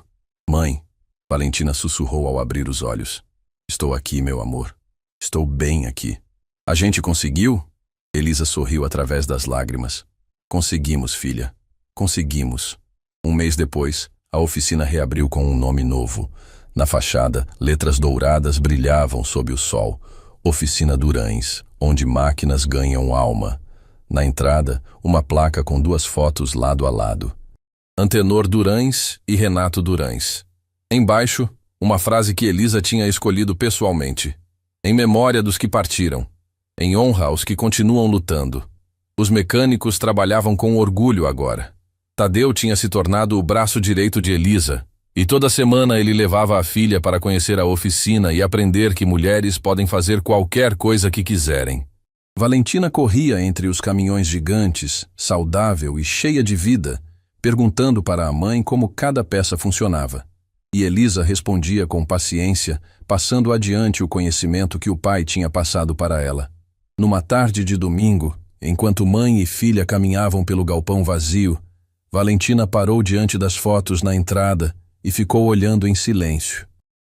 Mãe, Valentina sussurrou ao abrir os olhos. Estou aqui, meu amor. Estou bem aqui. A gente conseguiu? Elisa sorriu através das lágrimas. Conseguimos, filha. Conseguimos. 1 mês depois, a oficina reabriu com um nome novo. Na fachada, letras douradas brilhavam sob o sol. Oficina Durães, onde máquinas ganham alma. Na entrada, uma placa com 2 fotos lado a lado. Antenor Durães e Renato Durães. Embaixo, uma frase que Elisa tinha escolhido pessoalmente. Em memória dos que partiram. Em honra aos que continuam lutando. Os mecânicos trabalhavam com orgulho agora. Tadeu tinha se tornado o braço direito de Elisa, e toda semana ele levava a filha para conhecer a oficina e aprender que mulheres podem fazer qualquer coisa que quiserem. Valentina corria entre os caminhões gigantes, saudável e cheia de vida, perguntando para a mãe como cada peça funcionava. E Elisa respondia com paciência, passando adiante o conhecimento que o pai tinha passado para ela. Numa tarde de domingo, enquanto mãe e filha caminhavam pelo galpão vazio, Valentina parou diante das fotos na entrada e ficou olhando em silêncio.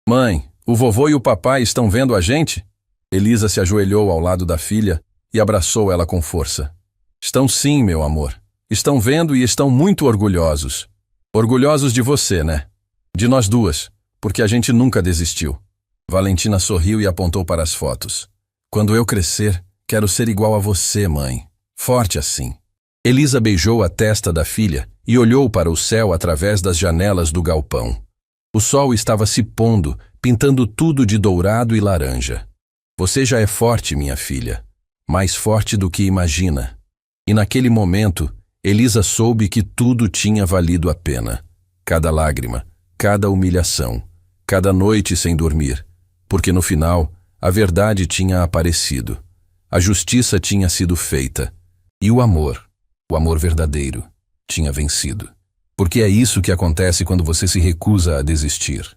Mãe, o vovô e o papai estão vendo a gente? Elisa se ajoelhou ao lado da filha e abraçou ela com força. Estão sim, meu amor. Estão vendo e estão muito orgulhosos. Orgulhosos de você, né? De nós duas, porque a gente nunca desistiu. Valentina sorriu e apontou para as fotos. Quando eu crescer, quero ser igual a você, mãe. Forte assim. Elisa beijou a testa da filha e olhou para o céu através das janelas do galpão. O sol estava se pondo, pintando tudo de dourado e laranja. Você já é forte, minha filha. Mais forte do que imagina. E naquele momento, Elisa soube que tudo tinha valido a pena. Cada lágrima, cada humilhação, cada noite sem dormir. Porque no final, a verdade tinha aparecido. A justiça tinha sido feita. E o amor verdadeiro, tinha vencido. Porque é isso que acontece quando você se recusa a desistir.